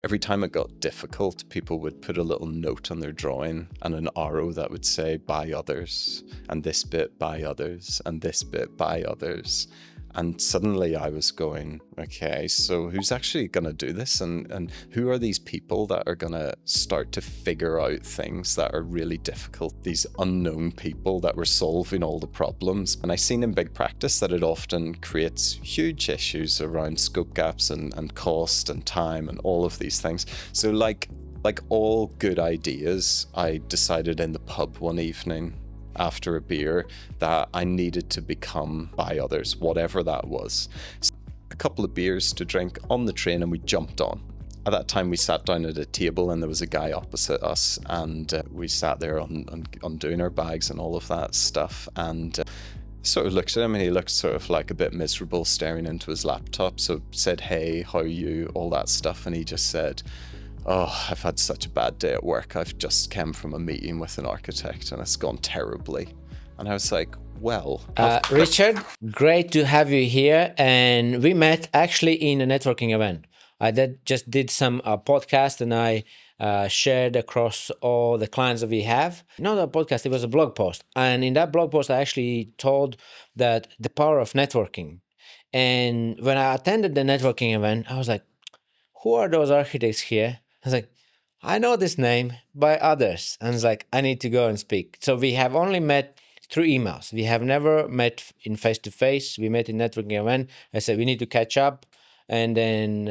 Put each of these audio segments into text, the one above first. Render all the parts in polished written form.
Every time it got difficult, people would put a little note on their drawing and an arrow that would say, by others, and this bit by others, and this bit by others. And suddenly I was going, okay, so who's actually going to do this? And who are these people that are going to start to figure out things that are really difficult? These unknown people that were solving all the problems. And I seen in big practice that it often creates huge issues around scope gaps and cost and time and all of these things. So like all good ideas, I decided in the pub one evening after a beer that I needed to become by others, whatever that was. So a couple of beers to drink on the train and we jumped on. At that time we sat down at a table and there was a guy opposite us, and we sat there undoing our bags and all of that stuff, and sort of looked at him and he looked sort of like a bit miserable staring into his laptop. So said, hey, how are you, all that stuff, and he just said, oh, I've had such a bad day at work. I've just come from a meeting with an architect and it's gone terribly. And I was like, well... Richard, great to have you here. And we met actually in a networking event. I just did some podcast, and I shared across all the clients that we have. Not a podcast, it was a blog post. And in that blog post, I actually told that the power of networking. And when I attended the networking event, I was like, who are those architects here? I was like, I know this name by others. And it's like, I need to go and speak. So we have only met through emails. We have never met in face-to-face. We met in networking event. I said, we need to catch up. And then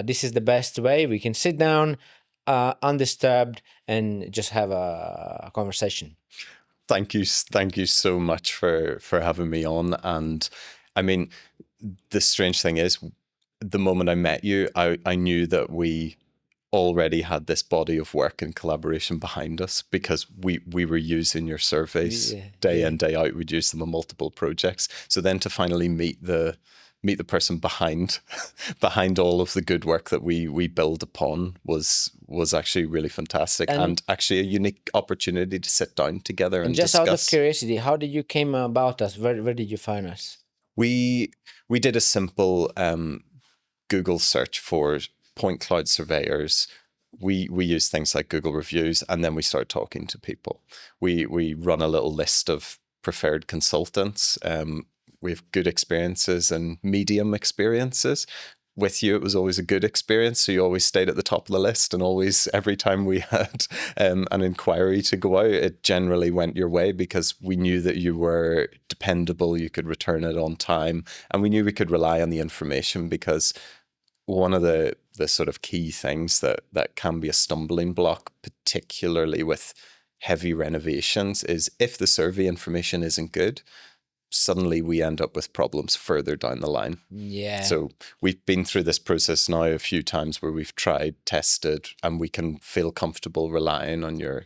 this is the best way. We can sit down undisturbed and just have a conversation. Thank you so much for having me on. And I mean, the strange thing is, the moment I met you, I knew that we already had this body of work and collaboration behind us, because we were using your surveys day in, day out. We'd use them on multiple projects. So then to finally meet the person behind all of the good work that we build upon was actually really fantastic, and actually a unique opportunity to sit down together and just discuss. Out of curiosity, how did you came about us? Where did you find us? We did a simple Google search for point cloud surveyors. We use things like Google reviews, and then we start talking to people. We run a little list of preferred consultants. We have good experiences and medium experiences. With you, it was always a good experience, so you always stayed at the top of the list, and always, every time we had an inquiry to go out, it generally went your way, because we knew that you were dependable, you could return it on time, and we knew we could rely on the information, because one of the sort of key things that can be a stumbling block, particularly with heavy renovations, is if the survey information isn't good, suddenly we end up with problems further down the line. Yeah. So we've been through this process now a few times where we've tried, tested, and we can feel comfortable relying on your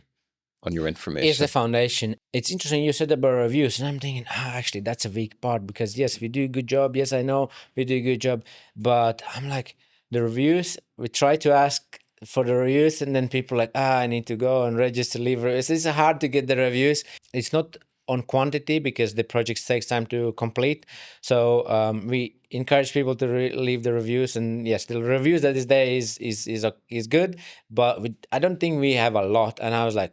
information. It's the foundation. It's interesting you said about reviews, and I'm thinking, actually, that's a weak part, because yes, we do a good job. Yes, I know we do a good job, but I'm like, the reviews, we try to ask for the reviews, and then people are like, I need to go and register, leave reviews. It's hard to get the reviews. It's not on quantity, because the project takes time to complete. So we encourage people to leave the reviews, and yes, the reviews that is there is good, but I don't think we have a lot. And I was like,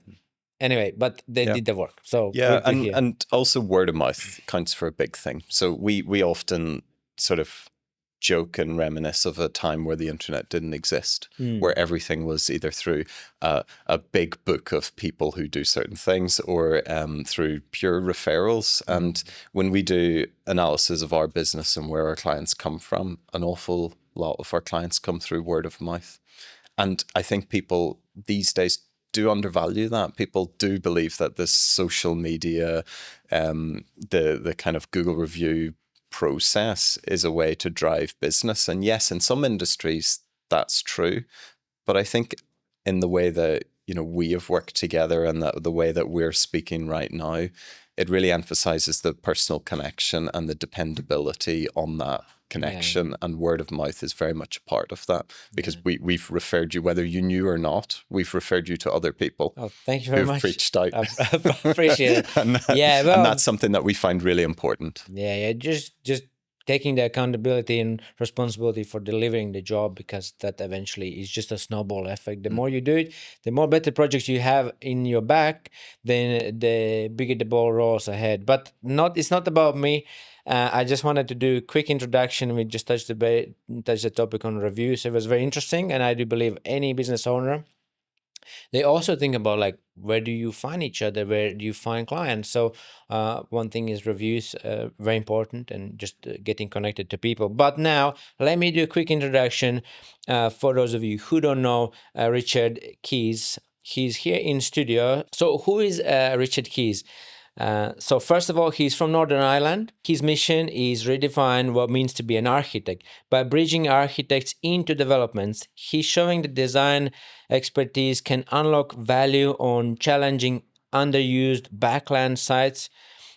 anyway, but they did the work. So yeah, and also word of mouth counts for a big thing. So we often sort of joke and reminisce of a time where the internet didn't exist, where everything was either through a big book of people who do certain things, or through pure referrals. And when we do analysis of our business and where our clients come from, an awful lot of our clients come through word of mouth. And I think people these days do undervalue that. People do believe that this social media, the kind of Google review process is a way to drive business. And yes, in some industries that's true, but I think in the way that we have worked together, and the way that we're speaking right now, it really emphasizes the personal connection and the dependability on that connection, and word of mouth is very much a part of that, because we've referred you, whether you knew or not, we've referred you to other people. Oh, thank you very much. Preached out. I appreciate it. and that's something that we find really important. Yeah, just taking the accountability and responsibility for delivering the job, because that eventually is just a snowball effect. The more you do it, the more better projects you have in your back, then the bigger the ball rolls ahead. But it's not about me. I just wanted to do a quick introduction. We just touched the topic on reviews. It was very interesting, and I do believe any business owner, they also think about like, where do you find each other, where do you find clients. So one thing is reviews, very important, and just getting connected to people. But now let me do a quick introduction for those of you who don't know Richard Keys. He's here in studio. So who is Richard Keys? So first of all, he's from Northern Ireland. His mission is redefine what it means to be an architect. By bridging architects into developments, he's showing that design expertise can unlock value on challenging, underused backland sites,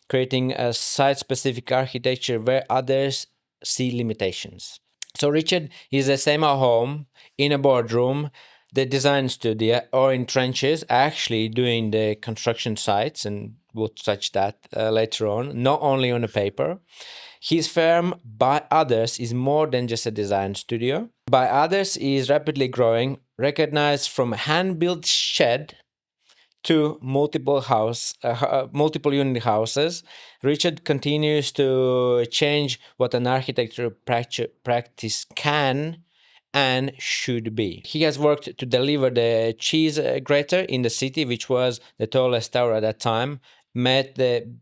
creating a site-specific architecture where others see limitations. So Richard is the same at home, in a boardroom, the design studio, or in trenches, actually doing the construction sites, and we'll touch that later on, not only on the paper. His firm, ByOthers, is more than just a design studio. ByOthers is rapidly growing, recognized from a hand-built shed to multiple unit houses. Richard continues to change what an architecture practice can and should be. He has worked to deliver the cheese grater in the city, which was the tallest tower at that time, met the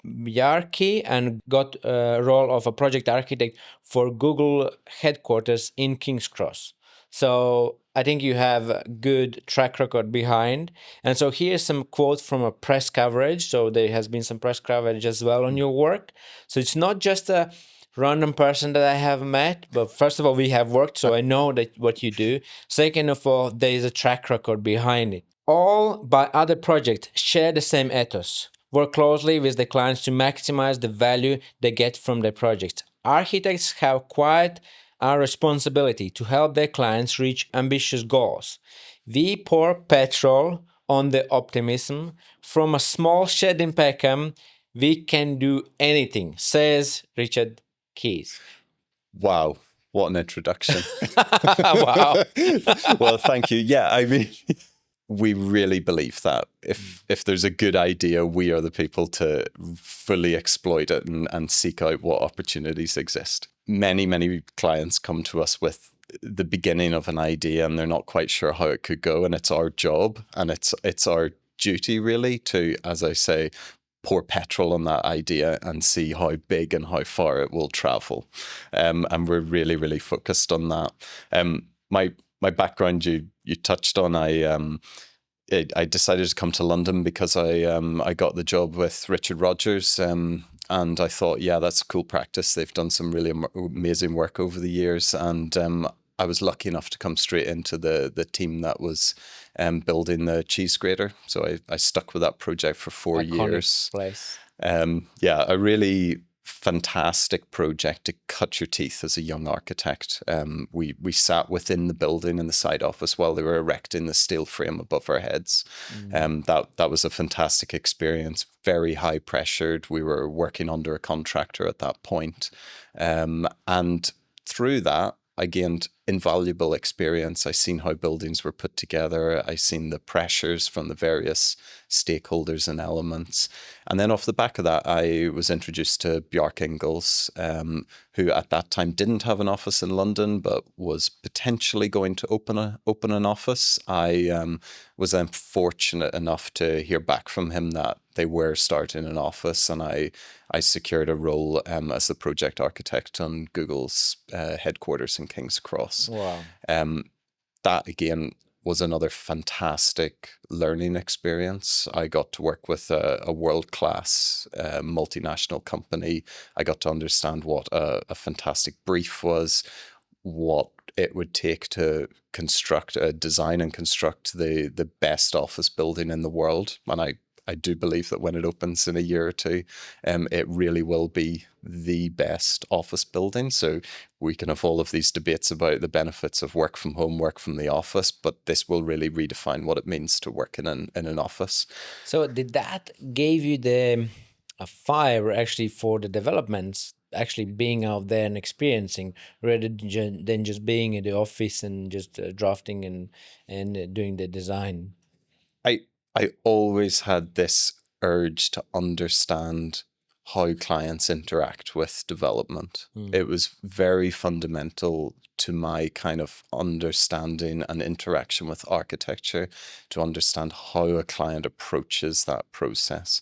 hierarchy, and got a role of a project architect for Google headquarters in King's Cross. So I think you have a good track record behind. And so here's some quotes from a press coverage. So there has been some press coverage as well on your work. So it's not just a random person that I have met, but first of all, we have worked, so I know that what you do. Second of all, there is a track record behind it. All ByOthers projects share the same ethos. Work closely with the clients to maximize the value they get from their projects. Architects have quite a responsibility to help their clients reach ambitious goals. We pour petrol on the optimism. From a small shed in Peckham, we can do anything, says Richard Keys. Wow, what an introduction. Wow. Well, thank you. Yeah, I mean, we really believe that if there's a good idea, we are the people to fully exploit it and seek out what opportunities exist. Many clients come to us with the beginning of an idea and they're not quite sure how it could go, and it's our job and it's our duty really to, as I say, pour petrol on that idea and see how big and how far it will travel. And we're really focused on that. My background, you touched on, I decided to come to London because I got the job with Richard Rogers, and I thought, yeah, that's a cool practice. They've done some really amazing work over the years, and I was lucky enough to come straight into the team that was building the cheese grater. So I stuck with that project for 4 years. Place. Yeah, a really fantastic project to cut your teeth as a young architect. We sat within the building in the side office while they were erecting the steel frame above our heads. That was a fantastic experience. Very high pressured. We were working under a contractor at that point. And through that, I gained invaluable experience. I seen how buildings were put together. I seen the pressures from the various stakeholders and elements. And then off the back of that, I was introduced to Bjarke Ingels, who at that time didn't have an office in London, but was potentially going to open an office. I was then fortunate enough to hear back from him that they were starting an office, and I secured a role as the project architect on Google's headquarters in King's Cross. Wow. That again was another fantastic learning experience. I got to work with a world-class multinational company. I got to understand what a fantastic brief was, what it would take to design and construct the best office building in the world. And I do believe that when it opens in a year or two, it really will be the best office building. So we can have all of these debates about the benefits of work from home, work from the office, but this will really redefine what it means to work in an office. So did that give you the a fire actually for the developments actually being out there and experiencing, rather than just being in the office and just drafting and doing the design. I I always had this urge to understand how clients interact with development. It was very fundamental to my kind of understanding and interaction with architecture, to understand how a client approaches that process.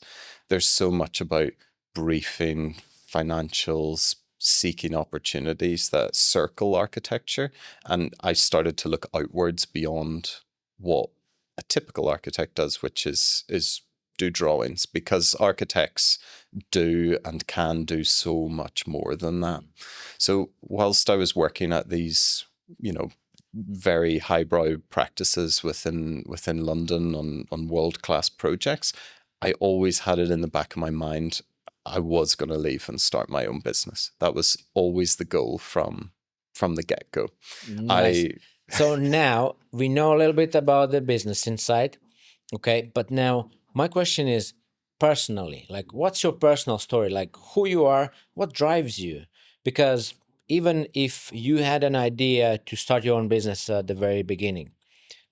There's so much about briefing, financials, seeking opportunities that circle architecture. And I started to look outwards beyond what a typical architect does, which is do drawings, because architects do and can do so much more than that. So whilst I was working at these, very highbrow practices within London on world-class projects, I always had it in the back of my mind, I was going to leave and start my own business. That was always the goal from the get-go. Nice. So now we know a little bit about the business inside. Okay. But now my question is, personally, like, what's your personal story? Like, who you are, what drives you? Because even if you had an idea to start your own business at the very beginning,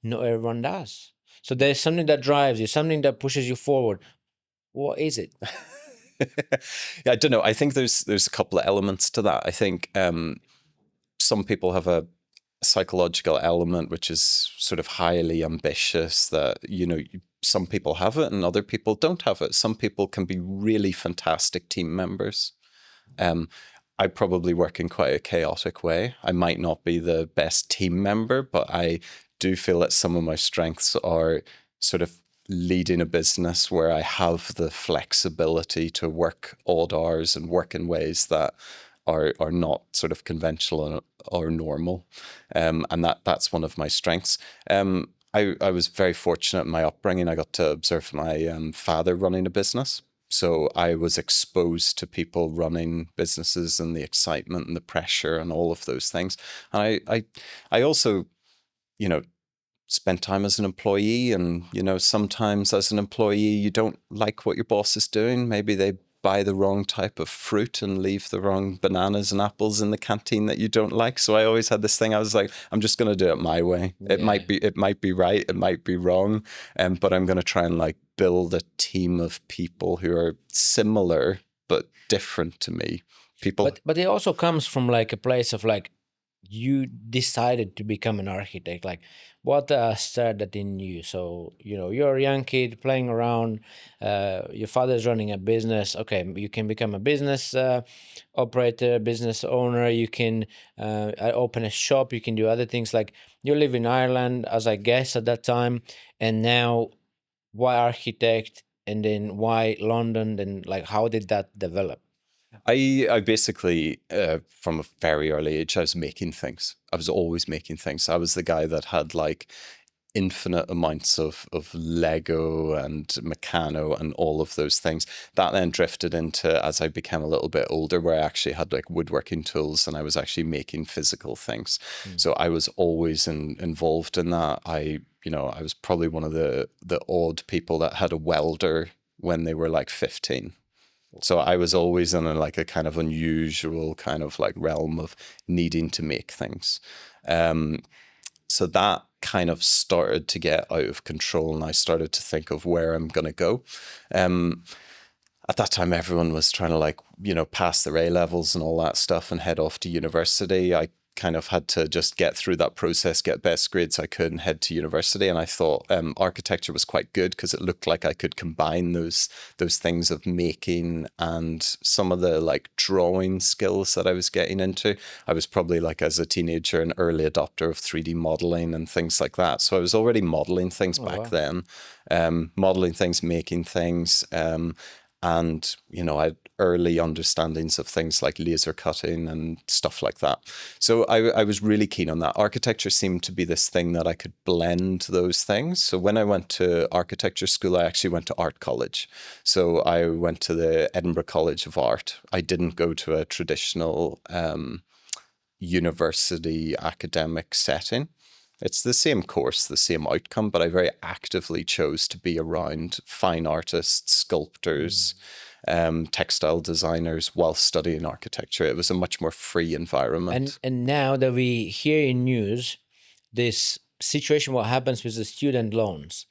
not everyone does. So there's something that drives you, something that pushes you forward. What is it? Yeah, I don't know. I think there's a couple of elements to that. I think some people have a psychological element which is sort of highly ambitious, that some people have it and other people don't have it. Some people can be really fantastic team members. I probably work in quite a chaotic way. I might not be the best team member, but I do feel that some of my strengths are sort of leading a business where I have the flexibility to work odd hours and work in ways that are not sort of conventional or normal, and that's one of my strengths. I was very fortunate in my upbringing. I got to observe my father running a business, so I was exposed to people running businesses and the excitement and the pressure and all of those things. And I also, spent time as an employee, and sometimes as an employee you don't like what your boss is doing. Maybe they buy the wrong type of fruit and leave the wrong bananas and apples in the canteen that you don't like. So I always had this thing. I was like, I'm just going to do it my way. It might be right, it might be wrong, but I'm going to try and like build a team of people who are similar but different to me. People. But it also comes from like a place of like, you decided to become an architect. Like, what stirred that in you? So you're a young kid playing around, your father's running a business. Okay, you can become a business operator, business owner. You can open a shop, you can do other things. Like, you live in Ireland, as I guess at that time, and now why architect, and then why London? Then, like, how did that develop? I basically, from a very early age, I was making things. I was always making things. I was the guy that had like infinite amounts of Lego and Meccano and all of those things. That then drifted into, as I became a little bit older, where I actually had like woodworking tools and I was actually making physical things. So I was always involved in that. I was probably one of the odd people that had a welder when they were like 15. So I was always in a kind of unusual kind of like realm of needing to make things. So that kind of started to get out of control, and I started to think of where I'm going to go. At that time, everyone was trying to pass their A levels and all that stuff and head off to university. I kind of had to just get through that process, get best grades I could, and head to university. And I thought architecture was quite good because it looked like I could combine those things of making and some of the like drawing skills that I was getting into. I was probably like, as a teenager, an early adopter of 3D modeling and things like that. So I was already modeling things back then, modeling things, making things. And I had early understandings of things like laser cutting and stuff like that. So I was really keen on that. Architecture seemed to be this thing that I could blend those things. So when I went to architecture school, I actually went to art college. So I went to the Edinburgh College of Art. I didn't go to a traditional university academic setting. It's the same course, the same outcome, but I very actively chose to be around fine artists, sculptors, textile designers while studying architecture. It was a much more free environment. And now that we hear in news this situation, what happens with the student loans?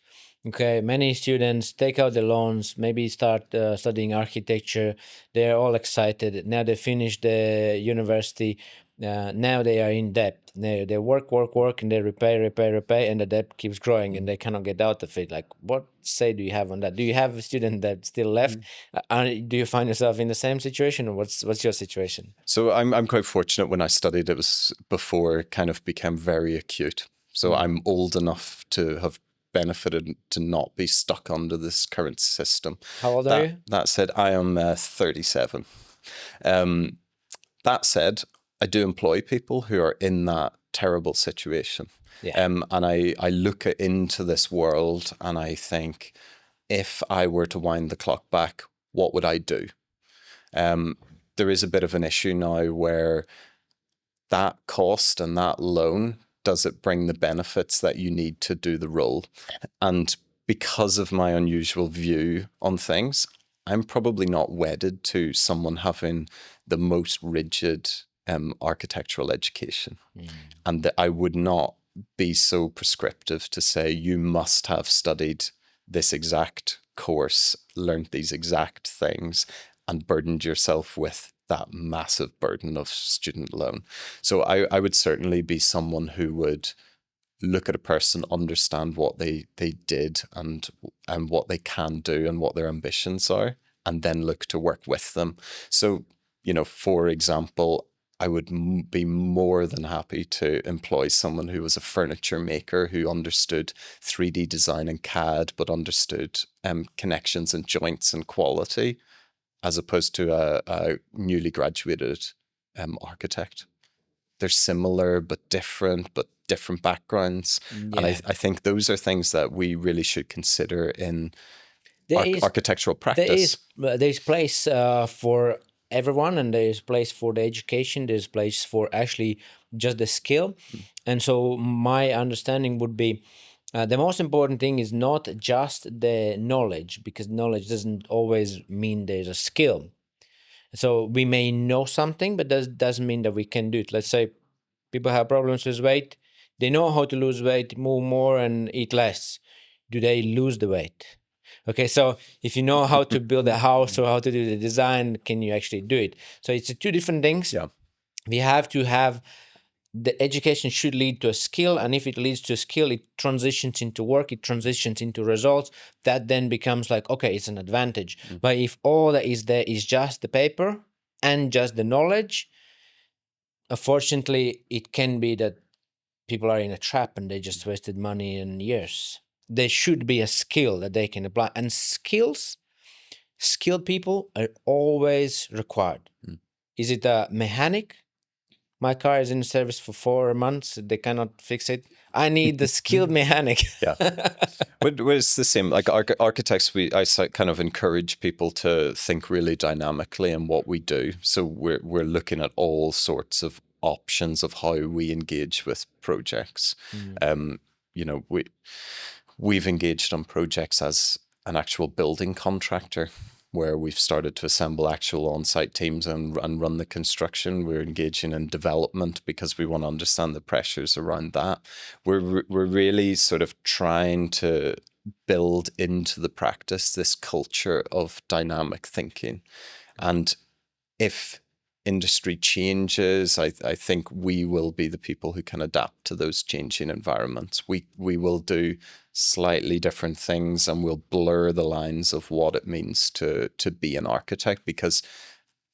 Okay, many students take out the loans, maybe start studying architecture. They're all excited. Now they finish the university. Now they are in debt. They work, and they repay, and the debt keeps growing, and they cannot get out of it. Like, what say do you have on that? Do you have a student that still left? Do you find yourself in the same situation, or what's your situation? So I'm quite fortunate. When I studied, it was before it kind of became very acute. So I'm old enough to have benefited to not be stuck under this current system. How old are you? That said, I am 37. That said, I do employ people who are in that terrible situation. Yeah. And I look into this world and I think, if I were to wind the clock back, what would I do? There is a bit of an issue now where that cost and that loan, does it bring the benefits that you need to do the role? And because of my unusual view on things, I'm probably not wedded to someone having the most rigid architectural education. And that I would not be so prescriptive to say you must have studied this exact course, learned these exact things, and burdened yourself with that massive burden of student loan. So I would certainly be someone who would look at a person, understand what they did and what they can do and what their ambitions are, and then look to work with them. So, for example, I would be more than happy to employ someone who was a furniture maker who understood 3D design and CAD, but understood connections and joints and quality, as opposed to a newly graduated architect. They're similar but different backgrounds. Yeah. And I think those are things that we really should consider in architectural practice. There's place for everyone, and there's place for the education, there's place for actually just the skill. And so my understanding would be the most important thing is not just the knowledge, because knowledge doesn't always mean there's a skill. So we may know something, but that doesn't mean that we can do it. Let's say people have problems with weight. They know how to lose weight, move more and eat less. Do they lose the weight? Okay, so if you know how to build a house or how to do the design, can you actually do it? So it's two different things. Yeah. We have to have the education should lead to a skill, and if it leads to a skill, it transitions into work, it transitions into results. That then becomes like, okay, it's an advantage. But if all that is there is just the paper and just the knowledge, unfortunately, it can be that people are in a trap and they just wasted money and years. There should be a skill that they can apply, and skilled people are always required. Is it a mechanic? My car is in service for 4 months. They cannot fix it. I need the skilled mechanic. Yeah. But it's the same. Like architects, I kind of encourage people to think really dynamically in what we do. So we're looking at all sorts of options of how we engage with projects. We've engaged on projects as an actual building contractor, where we've started to assemble actual on-site teams and run the construction. We're engaging in development because we want to understand the pressures around that. We're really sort of trying to build into the practice this culture of dynamic thinking. And if industry changes, I think we will be the people who can adapt to those changing environments. We will do slightly different things, and we'll blur the lines of what it means to be an architect, because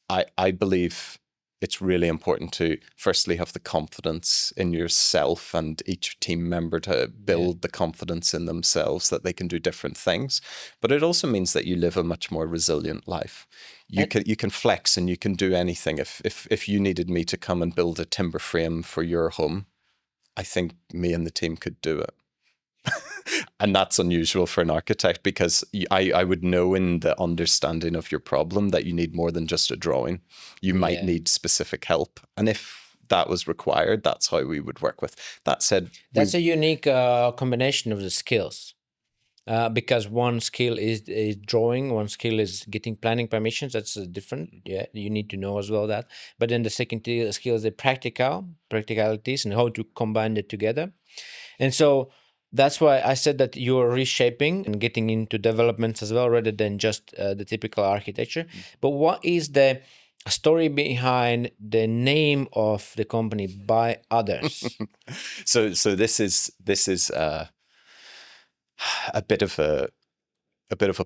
I believe it's really important to firstly have the confidence in yourself and each team member to build the confidence in themselves that they can do different things. But it also means that you live a much more resilient life. You can flex and you can do anything. If you needed me to come and build a timber frame for your home, I think me and the team could do it. And that's unusual for an architect, because I would know in the understanding of your problem that you need more than just a drawing. You might need specific help. And if that was required, that's how we would work with. That said, that's a unique combination of the skills. because one skill is drawing, one skill is getting planning permissions. That's different. Yeah, you need to know as well that. But then the second skill is the practicalities and how to combine it together. And so that's why I said that you're reshaping and getting into developments as well, rather than just the typical architecture. But what is the story behind the name of the company, By Others? So this is a bit of a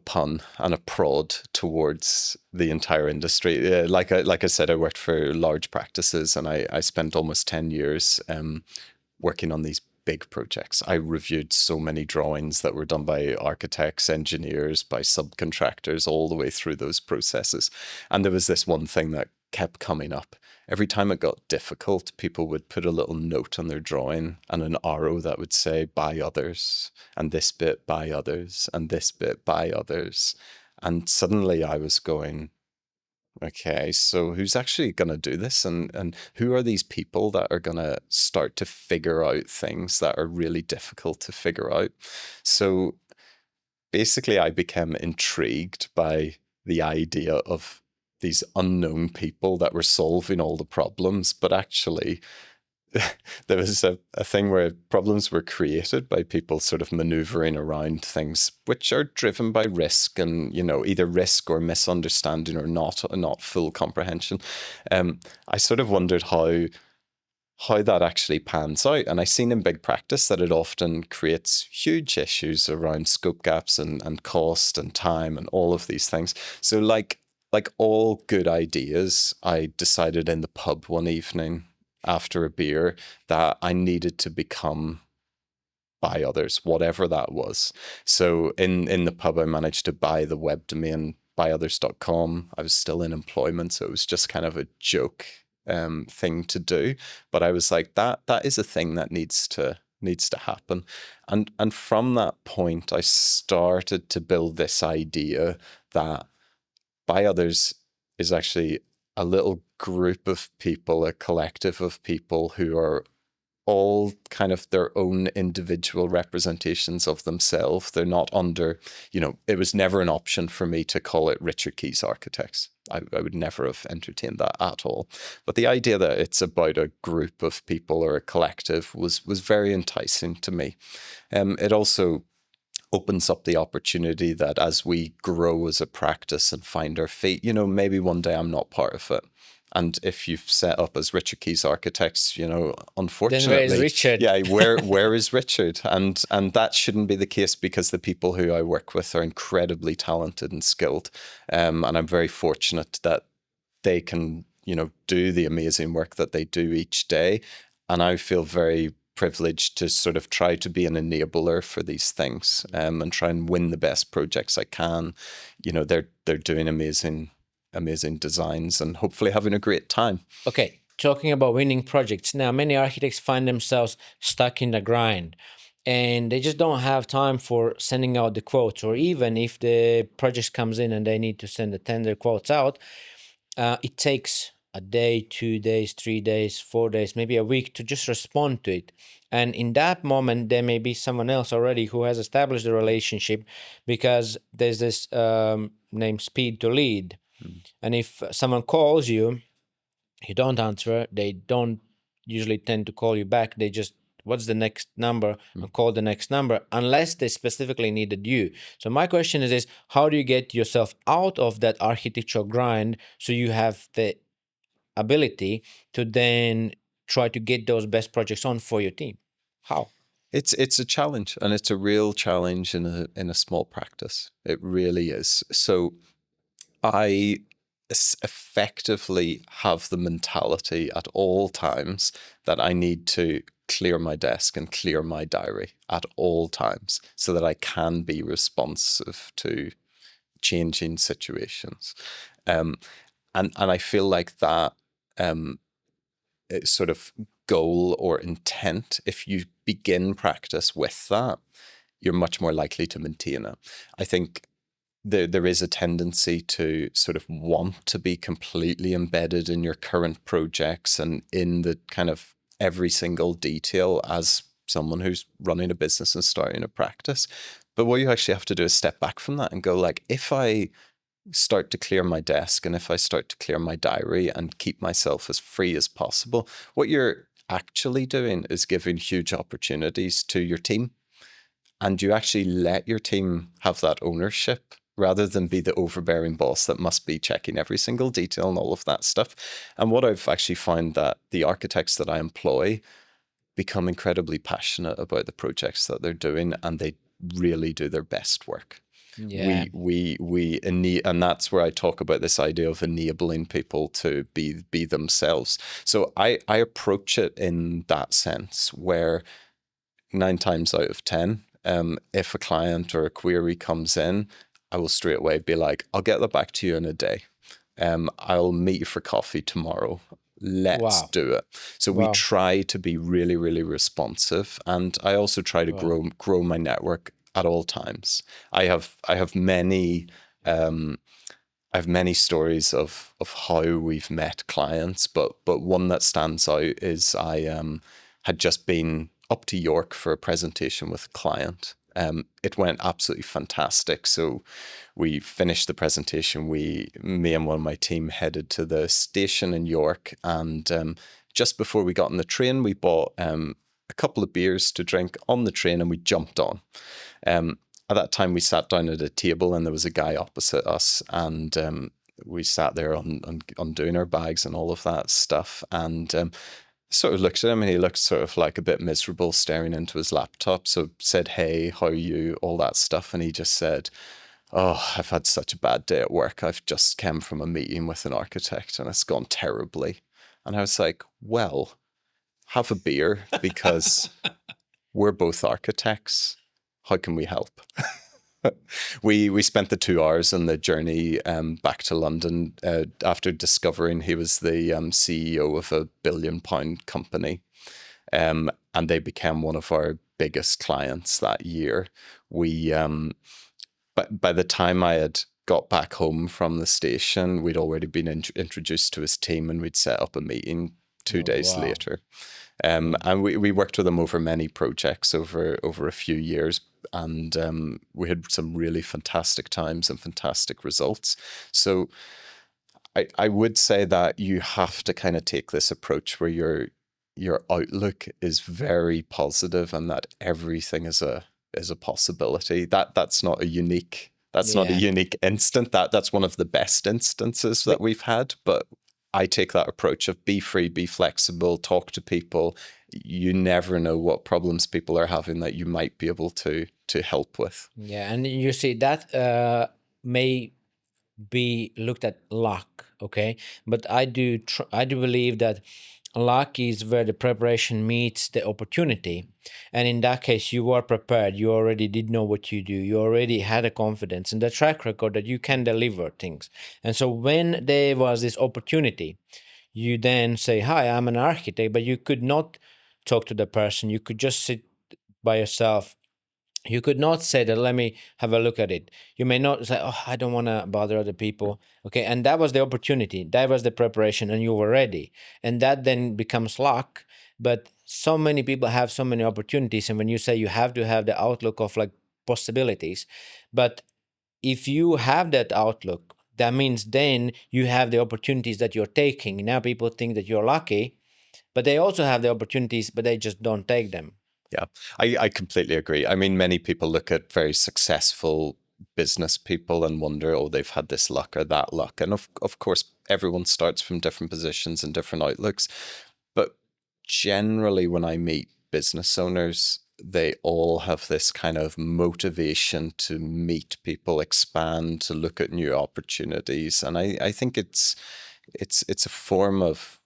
pun and a prod towards the entire industry. Like I said, I worked for large practices, and I spent almost 10 years working on these big projects. I reviewed so many drawings that were done by architects, engineers, by subcontractors, all the way through those processes. And there was this one thing that kept coming up. Every time it got difficult, people would put a little note on their drawing and an arrow that would say, by others, and this bit by others, and this bit by others. And suddenly I was going, okay, so who's actually going to do this? And who are these people that are going to start to figure out things that are really difficult to figure out? So basically, I became intrigued by the idea of these unknown people that were solving all the problems, but actually there was a thing where problems were created by people sort of maneuvering around things which are driven by risk, and either risk or misunderstanding or not full comprehension. I sort of wondered how that actually pans out. And I seen in big practice that it often creates huge issues around scope gaps and cost and time and all of these things. So like all good ideas, I decided in the pub one evening after a beer that I needed to become By Others, whatever that was. So in the pub, I managed to buy the web domain ByOthers.com. I was still in employment, so it was just kind of a joke thing to do. But I was like, that is a thing that needs to happen. And from that point, I started to build this idea that By Others is actually a little group of people, a collective of people who are all kind of their own individual representations of themselves. They're not under, it was never an option for me to call it Richard Key's Architects. I would never have entertained that at all. But the idea that it's about a group of people or a collective was very enticing to me. It also opens up the opportunity that as we grow as a practice and find our feet, maybe one day I'm not part of it. And if you've set up as Richard Key's Architects, unfortunately, Then where is Richard? Yeah, where is Richard? And that shouldn't be the case, because the people who I work with are incredibly talented and skilled. And I'm very fortunate that they can, do the amazing work that they do each day. And I feel very privileged to sort of try to be an enabler for these things, and try and win the best projects I can. They're doing amazing designs and hopefully having a great time. Okay, talking about winning projects. Now, many architects find themselves stuck in the grind, and they just don't have time for sending out the quotes, or even if the project comes in and they need to send the tender quotes out, it takes a day, 2 days, 3 days, 4 days, maybe a week to just respond to it. And in that moment, there may be someone else already who has established the relationship, because there's this named speed to lead. And if someone calls you, you don't answer, they don't usually tend to call you back. They just, what's the next number, and call the next number, unless they specifically needed you. So my question is how do you get yourself out of that architectural grind so you have the ability to then try to get those best projects on for your team? How? It's a challenge, and it's a real challenge in a small practice. It really is. So I effectively have the mentality at all times that I need to clear my desk and clear my diary at all times, so that I can be responsive to changing situations. And I feel like that sort of goal or intent, if you begin practice with that, you're much more likely to maintain it. I think there is a tendency to sort of want to be completely embedded in your current projects and in the kind of every single detail as someone who's running a business and starting a practice. But what you actually have to do is step back from that and go, like, if I start to clear my desk and if I start to clear my diary and keep myself as free as possible, what you're actually doing is giving huge opportunities to your team. And you actually let your team have that ownership rather than be the overbearing boss that must be checking every single detail and all of that stuff. And what I've actually found that the architects that I employ become incredibly passionate about the projects that they're doing, and they really do their best work. Yeah. And that's where I talk about this idea of enabling people to be themselves. So I approach it in that sense, where 9 times out of 10, if a client or a query comes in, I will straight away be like, I'll get that back to you in a day. I'll meet you for coffee tomorrow. Let's Wow. do it. So we Wow. try to be really, really responsive, and I also try to Wow. grow my network at all times. I have many I have many stories of how we've met clients, but one that stands out is I had just been up to York for a presentation with a client. It went absolutely fantastic. So we finished the presentation. Me and one of my team headed to the station in York, and just before we got on the train, we bought a couple of beers to drink on the train, and we jumped on. At that time, we sat down at a table, and there was a guy opposite us, and we sat there on doing our bags and all of that stuff, and sort of looked at him, and he looked sort of like a bit miserable, staring into his laptop. So said, "Hey, how are you?" All that stuff, and he just said, "Oh, I've had such a bad day at work. I've just come from a meeting with an architect, and it's gone terribly." And I was like, "Well, have a beer because we're both architects. How can we help?" We spent the 2 hours on the journey back to London after discovering he was the CEO of a £1 billion company, and they became one of our biggest clients that year. But by the time I had got back home from the station, we'd already been introduced to his team, and we'd set up a meeting two Oh, days wow. later. And we worked with them over many projects over a few years, and we had some really fantastic times and fantastic results. So I would say that you have to kind of take this approach where your outlook is very positive, and that everything is a possibility. That's not a Yeah. unique instant. That's one of the best instances that But we've had. But I take that approach of be free, be flexible, talk to people. You never know what problems people are having that you might be able to help with. yeah, and you see that may be looked at luck, okay? But I do believe that luck is where the preparation meets the opportunity. And in that case, you are prepared. You already did know what you do. You already had a confidence and the track record that you can deliver things. And so when there was this opportunity, you then say, "Hi, I'm an architect," but you could not talk to the person. You could just sit by yourself. You could not say that, "Let me have a look at it." You may not say, "Oh, I don't want to bother other people." Okay. And that was the opportunity. That was the preparation, and you were ready. And that then becomes luck. But so many people have so many opportunities. And when you say you have to have the outlook of like possibilities, but if you have that outlook, that means then you have the opportunities that you're taking. Now people think that you're lucky, but they also have the opportunities, but they just don't take them. Yeah, I completely agree. I mean, many people look at very successful business people and wonder, oh, they've had this luck or that luck. And of course, everyone starts from different positions and different outlooks. But generally, when I meet business owners, they all have this kind of motivation to meet people, expand, to look at new opportunities. And I think it's a form of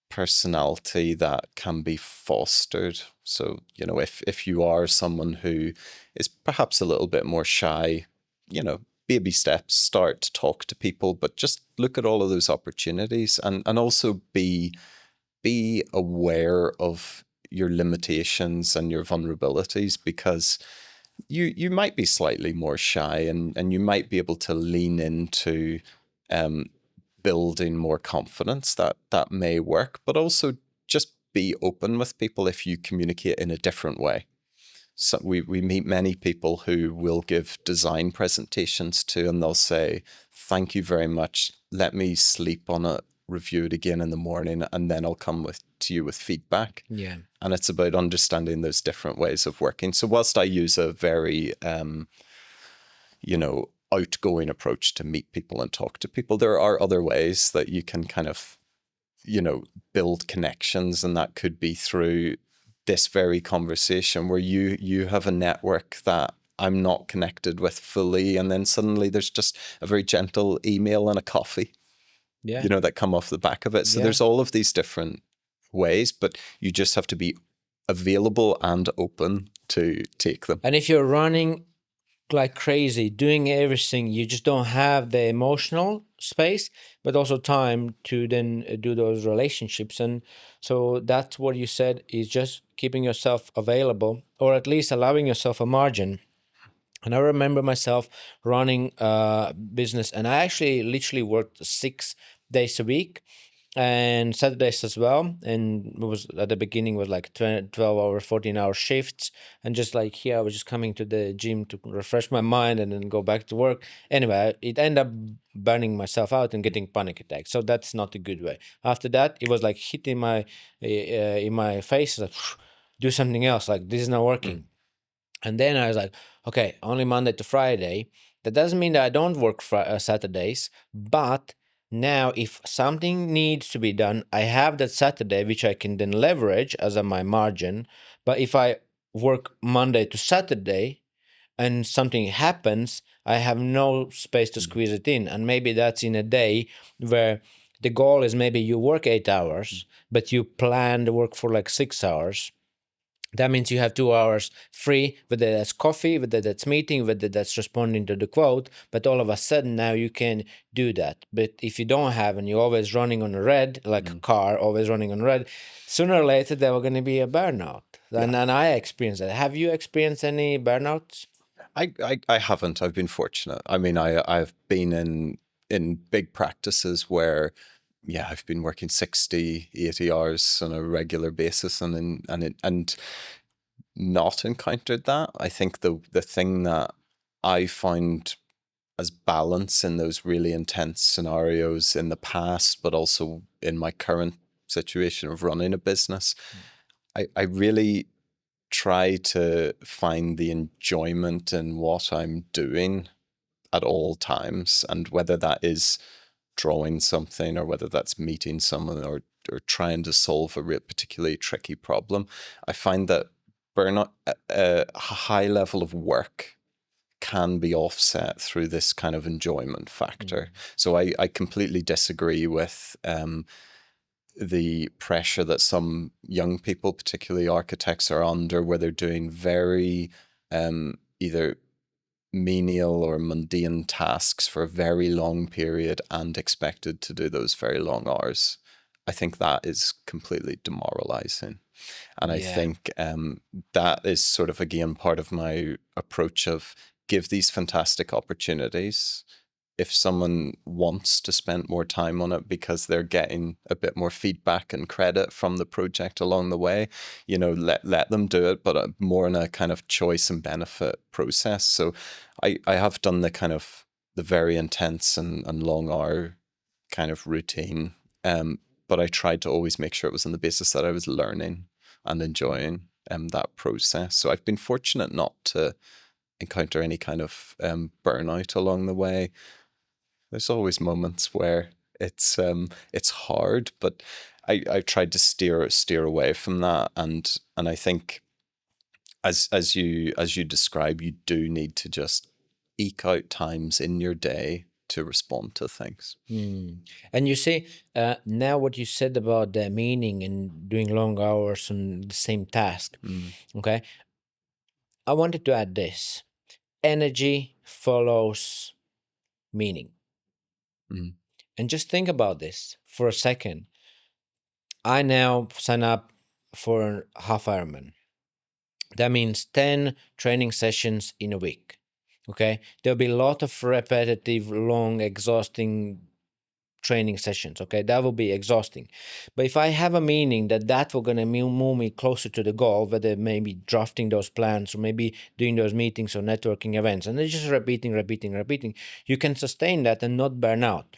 personality that can be fostered. So, if you are someone who is perhaps a little bit more shy, baby steps, start to talk to people, but just look at all of those opportunities, and also be aware of your limitations and your vulnerabilities, because you might be slightly more shy, and you might be able to lean into um, building more confidence. That may work, but also just be open with people if you communicate in a different way. So we meet many people who will give design presentations to, and they'll say, thank you very much. Let me sleep on it, review it again in the morning, and then I'll come to you with feedback. Yeah. And it's about understanding those different ways of working. So whilst I use a very, outgoing approach to meet people and talk to people, there are other ways that you can kind of, build connections. And that could be through this very conversation where you have a network that I'm not connected with fully. And then suddenly there's just a very gentle email and a coffee, Yeah. that come off the back of it. So there's all of these different ways, but you just have to be available and open to take them. And if you're running like crazy, doing everything, you just don't have the emotional space, but also time to then do those relationships. And so that's what you said, is just keeping yourself available, or at least allowing yourself a margin. And I remember myself running a business, and I actually literally worked 6 days a week and Saturdays as well. And it was at the beginning was like 12-hour, 14-hour shifts. And just like here, I was just coming to the gym to refresh my mind and then go back to work. Anyway, it ended up burning myself out and getting panic attacks. So that's not a good way. After that, it was like hitting my in my face, like, do something else. Like, this is not working. And then I was like, okay, only Monday to Friday. That doesn't mean that I don't work Saturdays, but now if something needs to be done, I have that Saturday, which I can then leverage as my margin. But if I work Monday to Saturday and something happens, I have no space to squeeze it in. And maybe that's in a day where the goal is maybe you work 8 hours, but you plan to work for like 6 hours. That means you have 2 hours free, whether that's coffee, whether that's meeting, whether that's responding to the quote. But all of a sudden now you can do that. But if you don't have, and you're always running on red, like a car, always running on red, sooner or later there will going to be a burnout. And I experienced that. Have you experienced any burnouts? I haven't. I've been fortunate. I mean, I've been in big practices where, yeah, I've been working 60, 80 hours on a regular basis and not encountered that. I think the thing that I found as balance in those really intense scenarios in the past, but also in my current situation of running a business, I really try to find the enjoyment in what I'm doing at all times, and whether that is drawing something or whether that's meeting someone or trying to solve a particularly tricky problem. I find that burnout, a high level of work can be offset through this kind of enjoyment factor. So I completely disagree with the pressure that some young people, particularly architects, are under, where they're doing very either menial or mundane tasks for a very long period and expected to do those very long hours. I think that is completely demoralizing. And I think that is sort of, again, part of my approach of give these fantastic opportunities. If someone wants to spend more time on it because they're getting a bit more feedback and credit from the project along the way, let them do it, but more in a kind of choice and benefit process. So I have done the kind of the very intense and long hour kind of routine, but I tried to always make sure it was on the basis that I was learning and enjoying that process. So I've been fortunate not to encounter any kind of burnout along the way. There's always moments where it's hard, but I tried to steer away from that, and I think as you describe, you do need to just eke out times in your day to respond to things. And you see, now what you said about the meaning and doing long hours on the same task, okay? I wanted to add this. Energy follows meaning. And just think about this for a second. I now sign up for a half Ironman. That means 10 training sessions in a week. Okay. There'll be a lot of repetitive, long, exhausting training sessions. Okay, that will be exhausting. But if I have a meaning that will gonna move me closer to the goal, whether maybe drafting those plans or maybe doing those meetings or networking events, and then just repeating, you can sustain that and not burn out,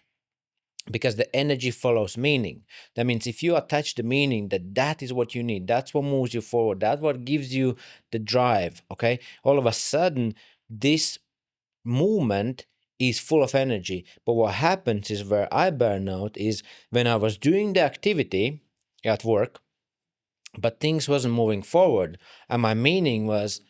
because the energy follows meaning. That means if you attach the meaning that is what you need, that's what moves you forward, that's what gives you the drive, okay, all of a sudden this movement is full of energy. But what happens is, where I burn out is when I was doing the activity at work, but things wasn't moving forward, and my meaning was,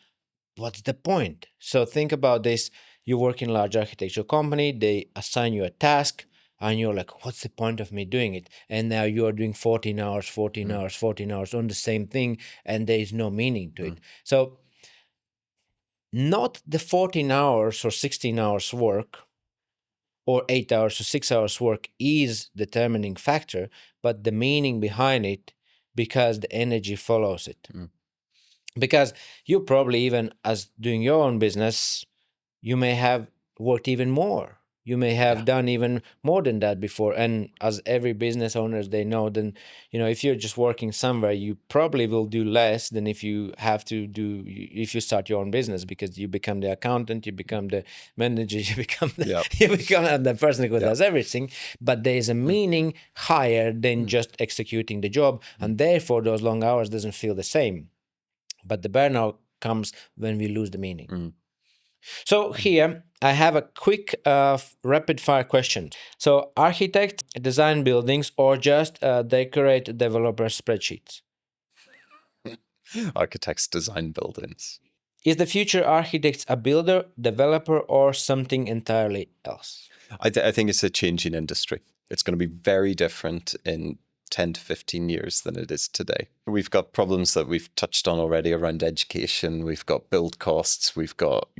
what's the point? So think about this. You work in a large architecture company, they assign you a task, and you're like, what's the point of me doing it? And now you are doing 14 hours, 14 hours, 14 hours on the same thing, and there is no meaning to it. So not the 14 hours or 16 hours work or 8 hours or 6 hours work is determining factor, but the meaning behind it, because the energy follows it. Because you probably, even as doing your own business, you may have worked even more. You may have done even more than that before. And as every business owners, they know, then, if you're just working somewhere, you probably will do less than if you if you start your own business, because you become the accountant, you become the manager, you become the person who does everything. But there is a meaning higher than just executing the job. And therefore, those long hours doesn't feel the same. But the burnout comes when we lose the meaning. So here I have a quick rapid fire question. So architects design buildings or just decorate developer spreadsheets? Architects design buildings. Is the future architects a builder, developer, or something entirely else? I think it's a changing industry. It's going to be very different in 10 to 15 years than it is today. We've got problems that we've touched on already around education. We've got build costs. We've got,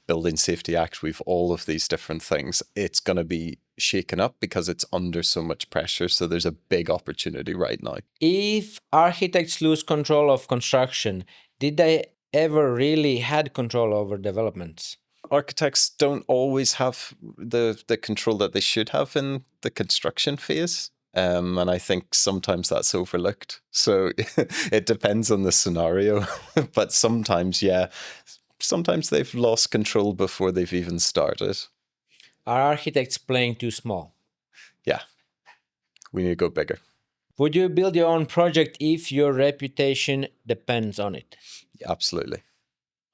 Building Safety Act. We've all of these different things. It's going to be shaken up because it's under so much pressure. So there's a big opportunity right now. If architects lose control of construction, did they ever really had control over developments? Architects don't always have the control that they should have in the construction phase. And I think sometimes that's overlooked. So it depends on the scenario. But sometimes they've lost control before they've even started. Are architects playing too small? Yeah, we need to go bigger. Would you build your own project if your reputation depends on it? Absolutely.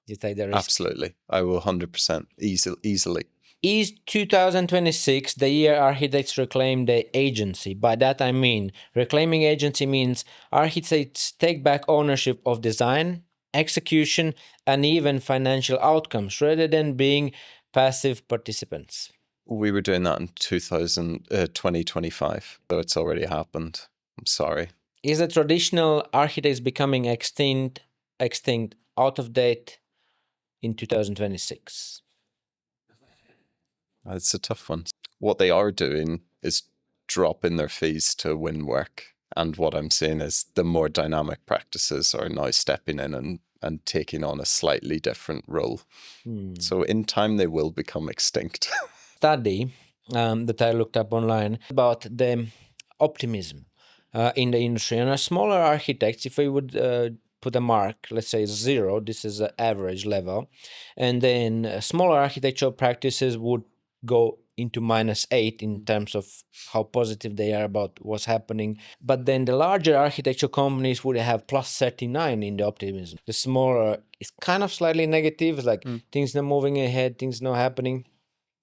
You take the risk? Absolutely. I will 100% easily. Is 2026 the year architects reclaim their agency? By that I mean, reclaiming agency means architects take back ownership of design, execution, and even financial outcomes, rather than being passive participants. We were doing that in 2025, so it's already happened. I'm sorry. Is the traditional architects becoming extinct, out of date in 2026? It's a tough one. What they are doing is dropping their fees to win work. And what I'm saying is the more dynamic practices are now stepping in and taking on a slightly different role. So in time, they will become extinct. Study that I looked up online about the optimism in the industry. And a smaller architects, if we would put a mark, let's say 0, this is an average level, and then smaller architectural practices would go into -8 in terms of how positive they are about what's happening. But then the larger architectural companies would have +39 in the optimism. The smaller is kind of slightly negative, it's like things not moving ahead, things not happening.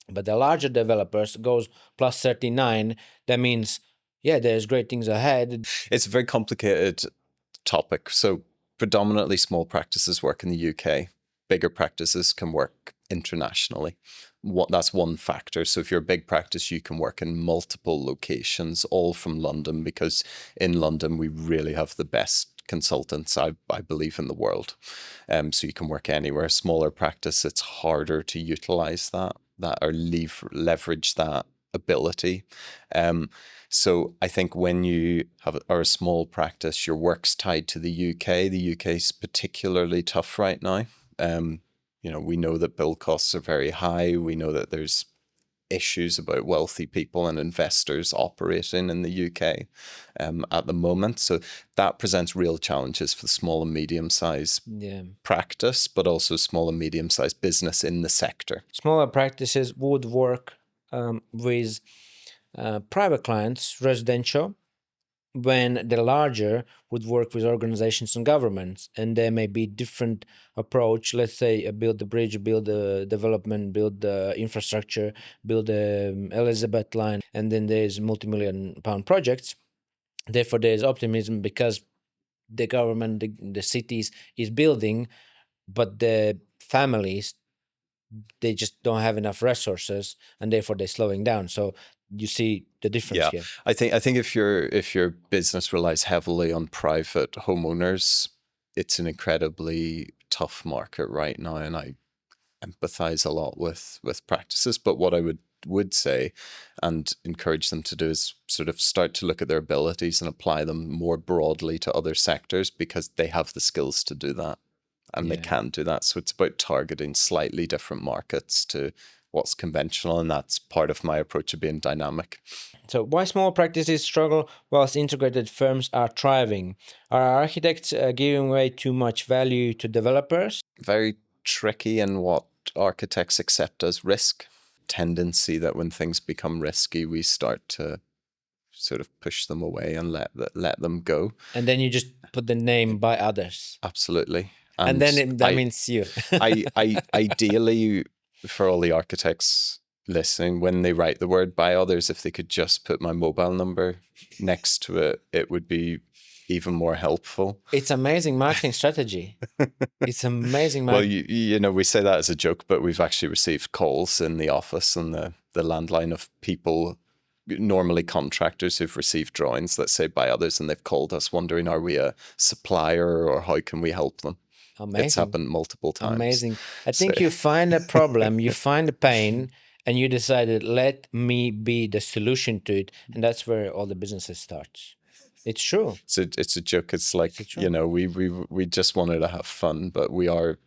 But the larger developers goes +39. That means, there's great things ahead. It's a very complicated topic. So predominantly small practices work in the UK. Bigger practices can work internationally. That's one factor. So if you're a big practice, you can work in multiple locations, all from London, because in London, we really have the best consultants, I believe, in the world. So you can work anywhere. Smaller practice, it's harder to utilize that or leverage that ability. So I think when you are a small practice, your work's tied to the UK. The UK is particularly tough right now. We know that build costs are very high. We know that there's issues about wealthy people and investors operating in the UK at the moment. So that presents real challenges for the small and medium-sized practice, but also small and medium-sized business in the sector. Smaller practices would work with private clients, residential, when the larger would work with organizations and governments, and there may be different approach. Let's say build the bridge, build the development, build the infrastructure, build the Elizabeth line, and then there's multi-million pound projects. Therefore, there's optimism because the government, the cities is building, but the families, they just don't have enough resources, and therefore they're slowing down. So you see the difference here. I think if your business relies heavily on private homeowners, it's an incredibly tough market right now, and I empathize a lot with practices. But what I would say and encourage them to do is sort of start to look at their abilities and apply them more broadly to other sectors, because they have the skills to do that, and they can do that. So it's about targeting slightly different markets to what's conventional, and that's part of my approach of being dynamic. So why small practices struggle whilst integrated firms are thriving? Are architects giving away too much value to developers? Very tricky in what architects accept as risk. Tendency that when things become risky, we start to sort of push them away and let them go. And then you just put the name ByOthers. Absolutely. And then that means you. Ideally, for all the architects listening, when they write the word ByOthers, if they could just put my mobile number next to it, it would be even more helpful. It's amazing marketing strategy. It's amazing. Well, you know, we say that as a joke, but we've actually received calls in the office and the landline of people, normally contractors, who've received drawings that say ByOthers, and they've called us wondering, are we a supplier or how can we help them? Amazing. It's happened multiple times. Amazing. I think you find a problem, you find a pain, and you decided, let me be the solution to it. And that's where all the businesses starts. It's true. It's a joke. It's like, you know, we just wanted to have fun, but we are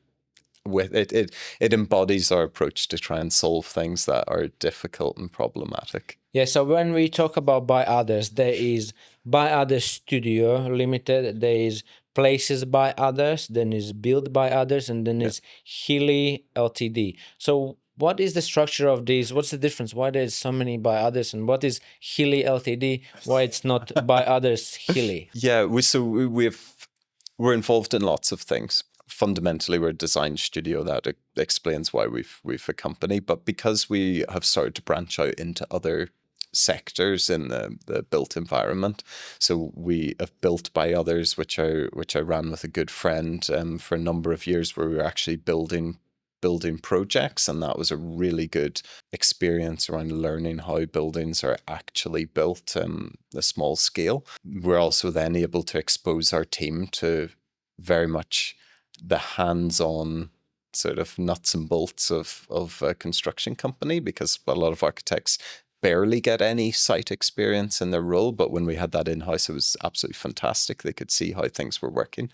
with it. It embodies our approach to try and solve things that are difficult and problematic. Yeah. So when we talk about ByOthers, there is ByOthers Studio Limited. There is Places ByOthers. Then is Build ByOthers, and then is Healy Ltd. So what is the structure of these? What's the difference? Why there's so many ByOthers, and what is Healy Ltd? Why it's not ByOthers Healy? Yeah, we're involved in lots of things. Fundamentally, we're a design studio. That explains why we've a company. But because we have started to branch out into other sectors in the built environment, so we have Built ByOthers, which I ran with a good friend for a number of years, where we were actually building projects, and that was a really good experience around learning how buildings are actually built a small scale. We're also then able to expose our team to very much the hands-on sort of nuts and bolts of a construction company, because a lot of architects barely get any site experience in their role, but when we had that in-house, it was absolutely fantastic. They could see how things were working.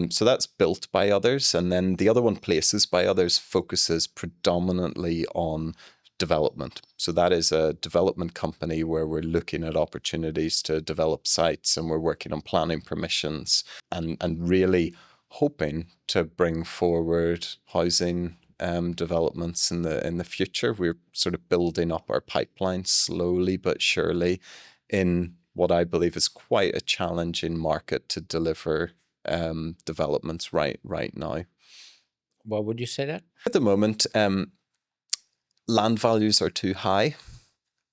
So that's Built ByOthers. And then the other one, Places ByOthers, focuses predominantly on development. So that is a development company where we're looking at opportunities to develop sites, and we're working on planning permissions and really hoping to bring forward housing developments in the future. We're sort of building up our pipeline slowly but surely in what I believe is quite a challenging market to deliver developments right now. Why would you say that? At the moment, land values are too high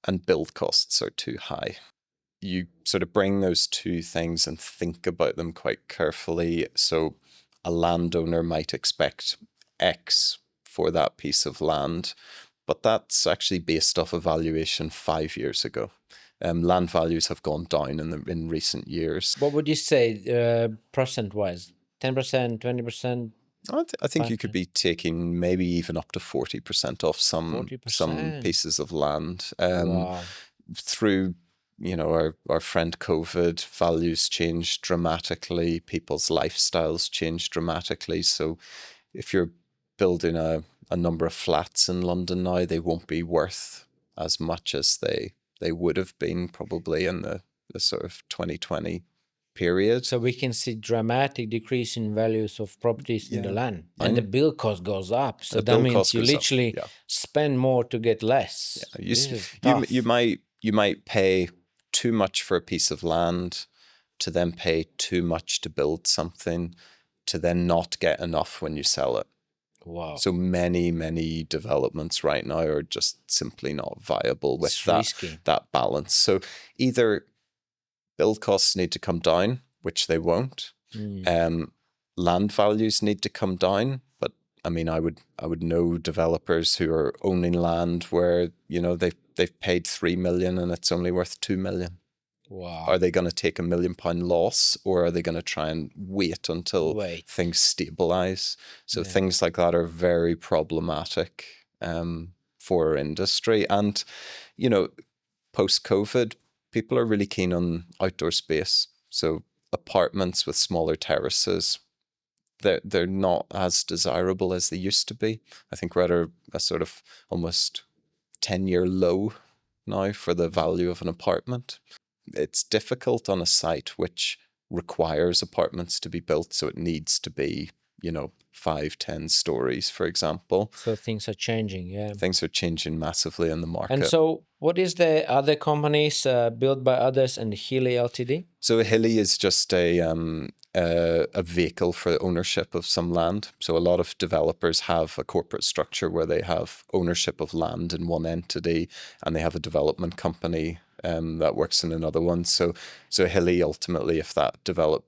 and build costs are too high. You sort of bring those two things and think about them quite carefully. So a landowner might expect X for that piece of land, but that's actually based off a valuation 5 years ago. Land values have gone down in recent years. What would you say percent-wise? 10%, 20%? I think you could be taking maybe even up to 40% off some pieces of land. Wow. Through, you know, our friend COVID, values changed dramatically. People's lifestyles changed dramatically. So if you're building a number of flats in London now, they won't be worth as much as they would have been probably in the sort of 2020 period. So we can see dramatic decrease in values of properties in the land, and the build cost goes up. So The that build means cost you goes up, literally yeah. spend more to get less. You, This is tough. you might pay too much for a piece of land to then pay too much to build something to then not get enough when you sell it. Wow. So many developments right now are just simply not viable with that balance. So either build costs need to come down, which they won't. Land values need to come down, but I mean, I would know developers who are owning land where, you know, they've paid 3 million and it's only worth 2 million. Wow. Are they going to take £1 million loss, or are they going to try and wait until things stabilize? So things like that are very problematic for our industry. And, you know, post-COVID, people are really keen on outdoor space. So apartments with smaller terraces, they're not as desirable as they used to be. I think we're at a sort of almost 10-year low now for the value of an apartment. It's difficult on a site which requires apartments to be built, so it needs to be, you know, 5-10 stories, for example. So things are changing, yeah. Things are changing massively in the market. And so what is the other companies, Built by Others and Hilly Ltd? So Hilly is just a vehicle for ownership of some land. So a lot of developers have a corporate structure where they have ownership of land in one entity, and they have a development company that works in another one. So Hilly, ultimately, if that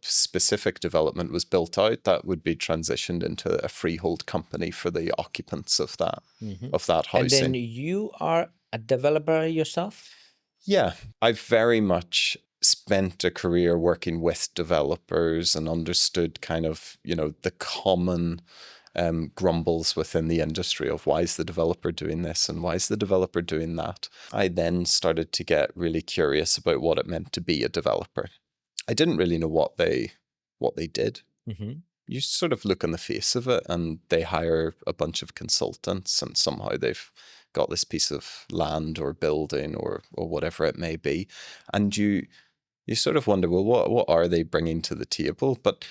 specific development was built out, that would be transitioned into a freehold company for the occupants of that housing. And then you are a developer yourself? Yeah, I've very much spent a career working with developers and understood kind of, you know, the common grumbles within the industry of why is the developer doing this and why is the developer doing that. I then started to get really curious about what it meant to be a developer. I didn't really know what they did. You sort of look on the face of it, and they hire a bunch of consultants, and somehow they've got this piece of land or building or whatever it may be, and you sort of wonder, well, what are they bringing to the table? But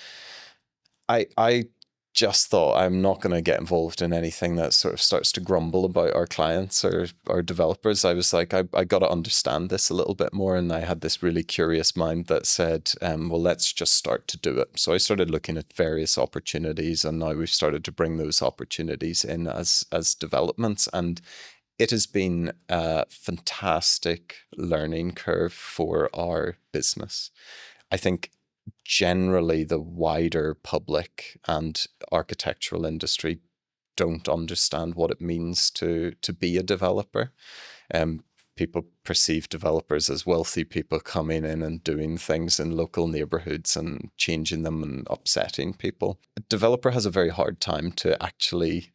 I just thought, I'm not going to get involved in anything that sort of starts to grumble about our clients or our developers. I was like, I got to understand this a little bit more. And I had this really curious mind that said, well, let's just start to do it. So I started looking at various opportunities, and now we've started to bring those opportunities in as developments. And it has been a fantastic learning curve for our business. I think generally the wider public and architectural industry don't understand what it means to be a developer. People perceive developers as wealthy people coming in and doing things in local neighborhoods and changing them and upsetting people. A developer has a very hard time to actually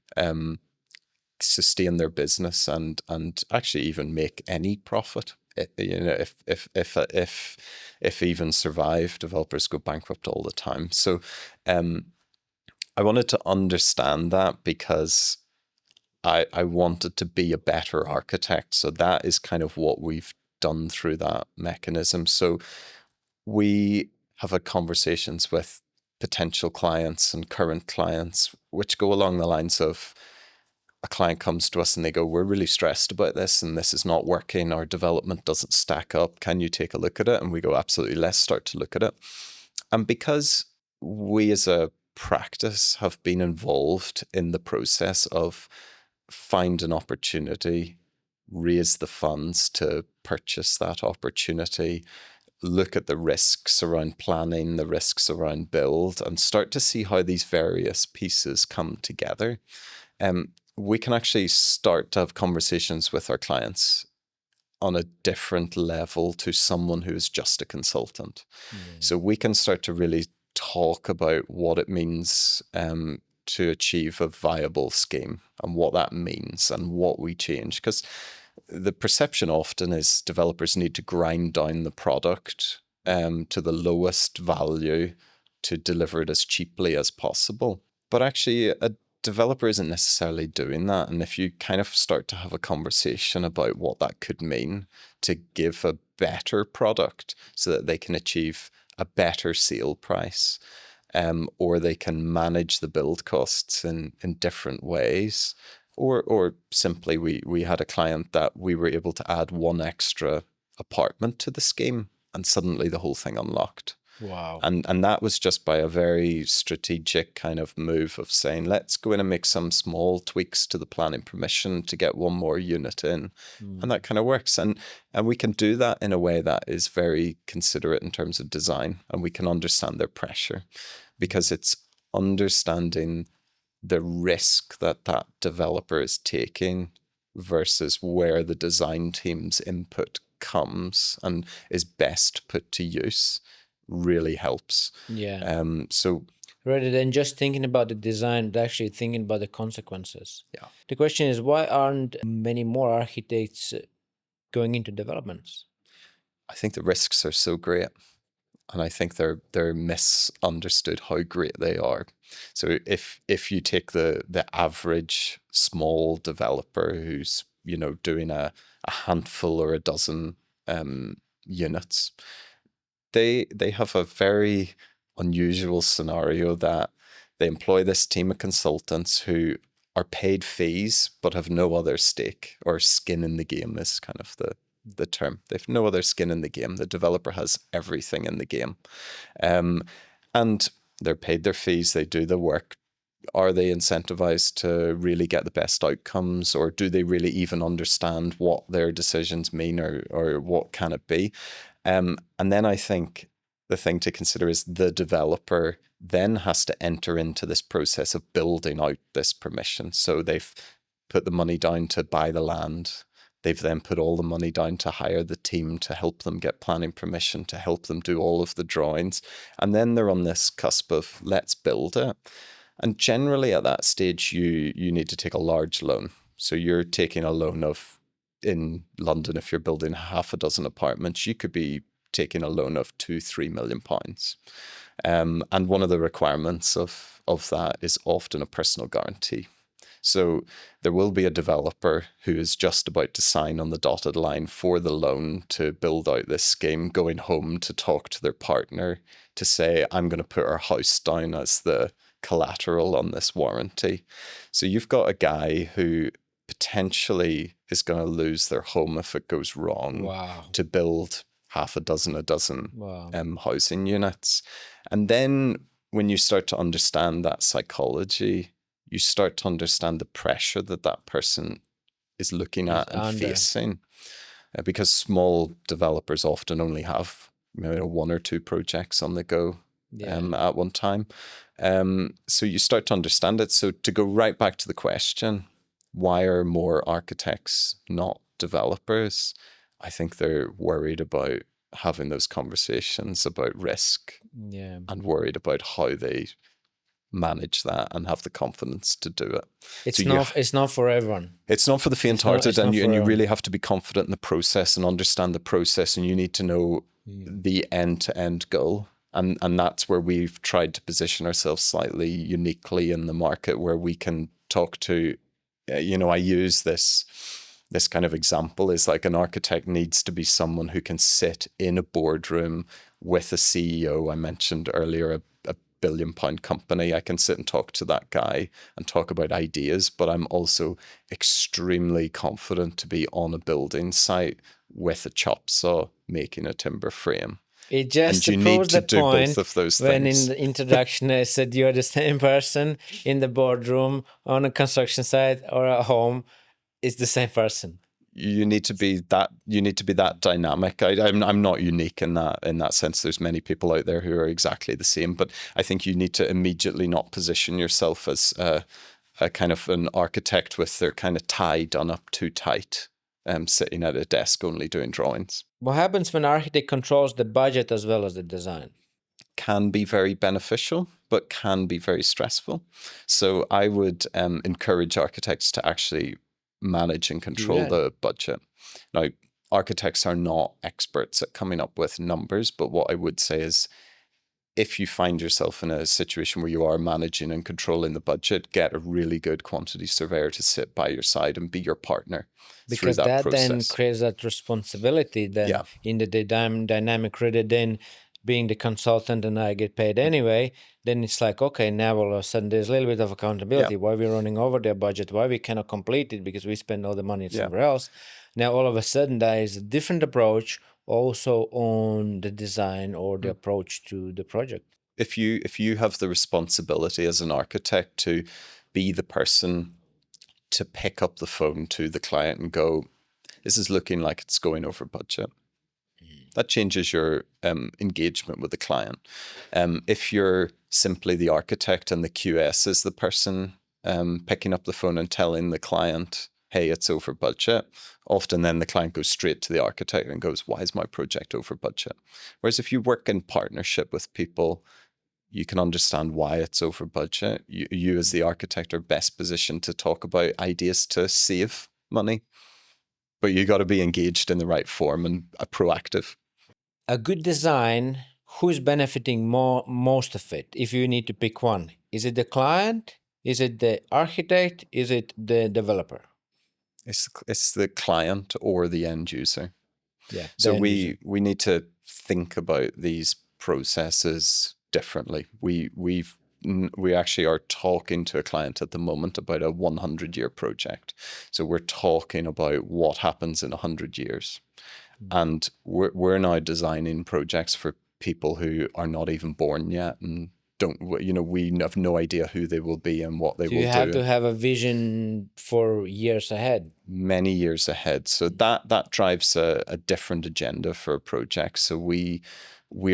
sustain their business and actually even make any profit. You know, if even survive, developers go bankrupt all the time. So I wanted to understand that because I wanted to be a better architect. So that is kind of what we've done through that mechanism. So we have had conversations with potential clients and current clients, which go along the lines of, a client comes to us and they go, we're really stressed about this and this is not working. Our development doesn't stack up. Can you take a look at it? And we go, absolutely, let's start to look at it. And because we as a practice have been involved in the process of find an opportunity, raise the funds to purchase that opportunity, look at the risks around planning, the risks around build, and start to see how these various pieces come together, we can actually start to have conversations with our clients on a different level to someone who is just a consultant. So we can start to really talk about what it means to achieve a viable scheme and what that means and what we change. Because the perception often is developers need to grind down the product to the lowest value to deliver it as cheaply as possible. But actually, a developer isn't necessarily doing that. And if you kind of start to have a conversation about what that could mean to give a better product so that they can achieve a better sale price, or they can manage the build costs in different ways, or simply we had a client that we were able to add one extra apartment to the scheme and suddenly the whole thing unlocked. Wow. And that was just by a very strategic kind of move of saying, let's go in and make some small tweaks to the planning permission to get one more unit in. And that kind of works. And we can do that in a way that is very considerate in terms of design, and we can understand their pressure, because it's understanding the risk that that developer is taking versus where the design team's input comes and is best put to use really helps. Yeah. So Rather than just thinking about the design, but actually thinking about the consequences. yeah, The question is, why aren't many more architects going into developments? I think the risks are so great, and I think they're misunderstood how great they are. So if you take the average small developer who's doing a handful or a dozen units, they have a very unusual scenario that they employ this team of consultants who are paid fees but have no other stake or skin in the game, is kind of the term. They've no other skin in the game. The developer has everything in the game. And they're paid their fees, they do the work. Are they incentivized to really get the best outcomes, or do they really even understand what their decisions mean, or what can it be? And then I think the thing to consider is the developer then has to enter into this process of building out this permission. So they've put the money down to buy the land. They've then put all the money down to hire the team to help them get planning permission, to help them do all of the drawings. And then they're on this cusp of let's build it. And generally at that stage, you need to take a large loan. So you're taking a loan of, in London, if you're building half a dozen apartments, you could be taking a loan of £2-3 million. And one of the requirements of that is often a personal guarantee. So there will be a developer who is just about to sign on the dotted line for the loan to build out this scheme, going home to talk to their partner to say, I'm going to put our house down as the collateral on this warranty. So you've got a guy who potentially is going to lose their home if it goes wrong. Wow. To build half a dozen Wow. housing units. And then when you start to understand that psychology, you start to understand the pressure that that person is looking at and facing. Because small developers often only have one or two projects on the go at one time. So you start to understand it. So to go right back to the question, why are more architects not developers? I think they're worried about having those conversations about risk, and worried about how they manage that and have the confidence to do it. It's not for everyone. It's not for the faint-hearted, and you really have to be confident in the process and understand the process, and you need to know the end-to-end goal. And that's where we've tried to position ourselves slightly uniquely in the market, where we can talk to, I use this kind of example is like an architect needs to be someone who can sit in a boardroom with a CEO. I mentioned earlier a billion-pound company. I can sit and talk to that guy and talk about ideas, but I'm also extremely confident to be on a building site with a chop saw making a timber frame. It just proves the point both of those when things. in the introduction I said you're the same person in the boardroom, on a construction site, or at home. It's the same person. You need to be that dynamic. I'm not unique in that sense. There's many people out there who are exactly the same, but I think you need to immediately not position yourself as a kind of an architect with their kind of tie done up too tight, sitting at a desk only doing drawings. What happens when an architect controls the budget as well as the design? Can be very beneficial, but can be very stressful. So I would encourage architects to actually manage and control the budget. Now, architects are not experts at coming up with numbers, but what I would say is if you find yourself in a situation where you are managing and controlling the budget, get a really good quantity surveyor to sit by your side and be your partner through because that that then process. creates that responsibility then Yeah. in the dynamic, rather than being the consultant and I get paid anyway. Then it's like, okay, now all of a sudden there's a little bit of accountability. Yeah. Why we're running over their budget, why we cannot complete it because we spend all the money Yeah. somewhere else. Now all of a sudden there is a different approach also on the design or the approach to the project. If you have the responsibility as an architect to be the person to pick up the phone to the client and go, this is looking like it's going over budget, that changes your engagement with the client. If you're simply the architect and the QS is the person picking up the phone and telling the client, hey, it's over budget, often then the client goes straight to the architect and goes, why is my project over budget? Whereas if you work in partnership with people, you can understand why it's over budget. You as the architect are best positioned to talk about ideas to save money, but you got to be engaged in the right form and proactive. A good design, who's benefiting most of it? If you need to pick one, is it the client? Is it the architect? Is it the developer? It's the client or the end user. Yeah. So we need to think about these processes differently. We actually are talking to a client at the moment about a 100-year project. So we're talking about what happens in 100 years. And we're now designing projects for people who are not even born yet and don't, we have no idea who they will be and what they So will you have do. to have a vision for years ahead. Many years ahead. So that drives a different agenda for a project. So we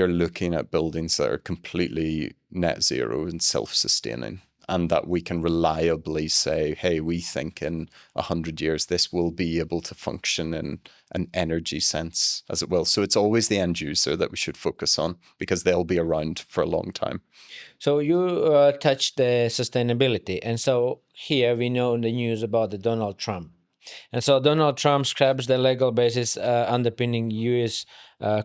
are looking at buildings that are completely net zero and self-sustaining, and that we can reliably say, hey, we think in 100 years this will be able to function in an energy sense as it will. So it's always the end user that we should focus on because they'll be around for a long time. So you touched the sustainability. And so here we know in the news about the Donald Trump. And so Donald Trump scraps the legal basis underpinning US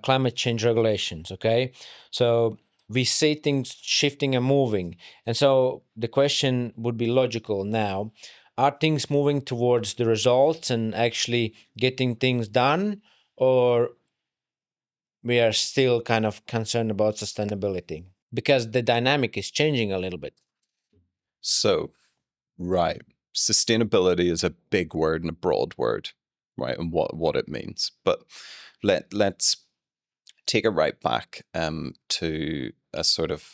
climate change regulations, okay? So we see things shifting and moving. And so the question would be logical now. Are things moving towards the results and actually getting things done? Or we are still kind of concerned about sustainability? Because the dynamic is changing a little bit. So, right. Sustainability is a big word and a broad word, right? And what it means. But let's take it right back to a sort of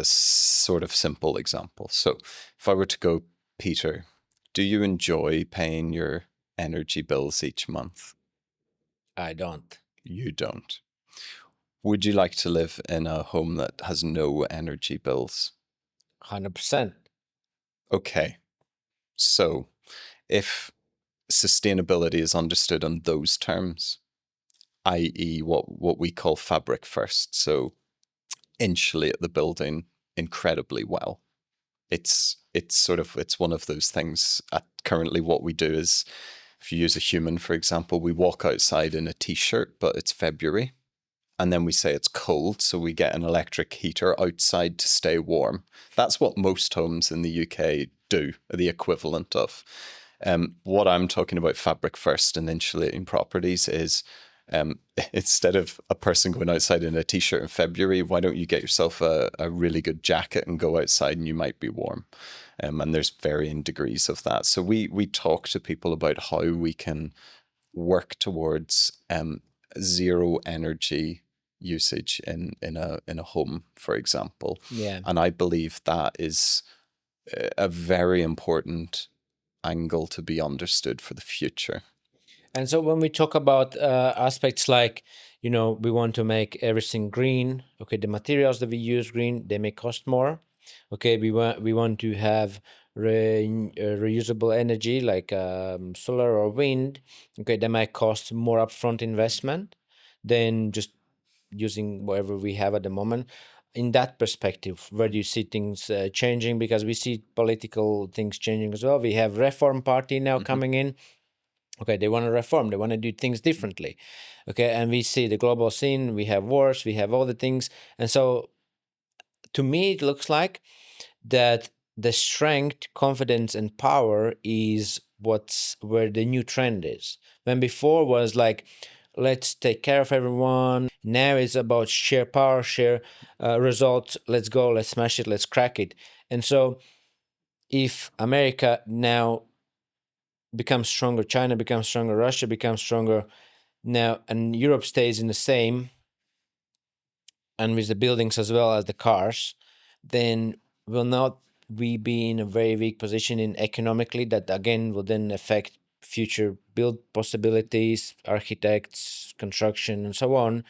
simple example. So if I were to go, Peter, do you enjoy paying your energy bills each month? I don't. You don't. Would you like to live in a home that has no energy bills? 100%. Okay. So if sustainability is understood on those terms, i.e. what we call fabric first, so insulate the building incredibly well. It's one of those things. Currently what we do is, if you use a human, for example, we walk outside in a t-shirt, but it's February. And then we say it's cold, so we get an electric heater outside to stay warm. That's what most homes in the UK do, the equivalent of. What I'm talking about fabric first and insulating properties is, instead of a person going outside in a t-shirt in February, why don't you get yourself a really good jacket and go outside and you might be warm. And there's varying degrees of that. So we talk to people about how we can work towards zero energy usage in a home, for example. Yeah. And I believe that is a very important angle to be understood for the future. And so when we talk about aspects like, we want to make everything green. Okay, the materials that we use green, they may cost more. Okay, we want to have reusable energy like solar or wind. Okay, they might cost more upfront investment than just using whatever we have at the moment. In that perspective, where do you see things changing? Because we see political things changing as well. We have Reform Party now coming in. Okay, they want to reform, they want to do things differently. Okay, and we see the global scene, we have wars, we have all the things. And so to me, it looks like that the strength, confidence, and power is what's where the new trend is. When before was like, let's take care of everyone. Now it's about share power, share results. Let's go, let's smash it, let's crack it. And so, if America now becomes stronger, China becomes stronger, Russia becomes stronger now, and Europe stays in the same, and with the buildings as well as the cars, then will not we be in a very weak position in economically, that again will then affect future build possibilities, architects, construction, and so on.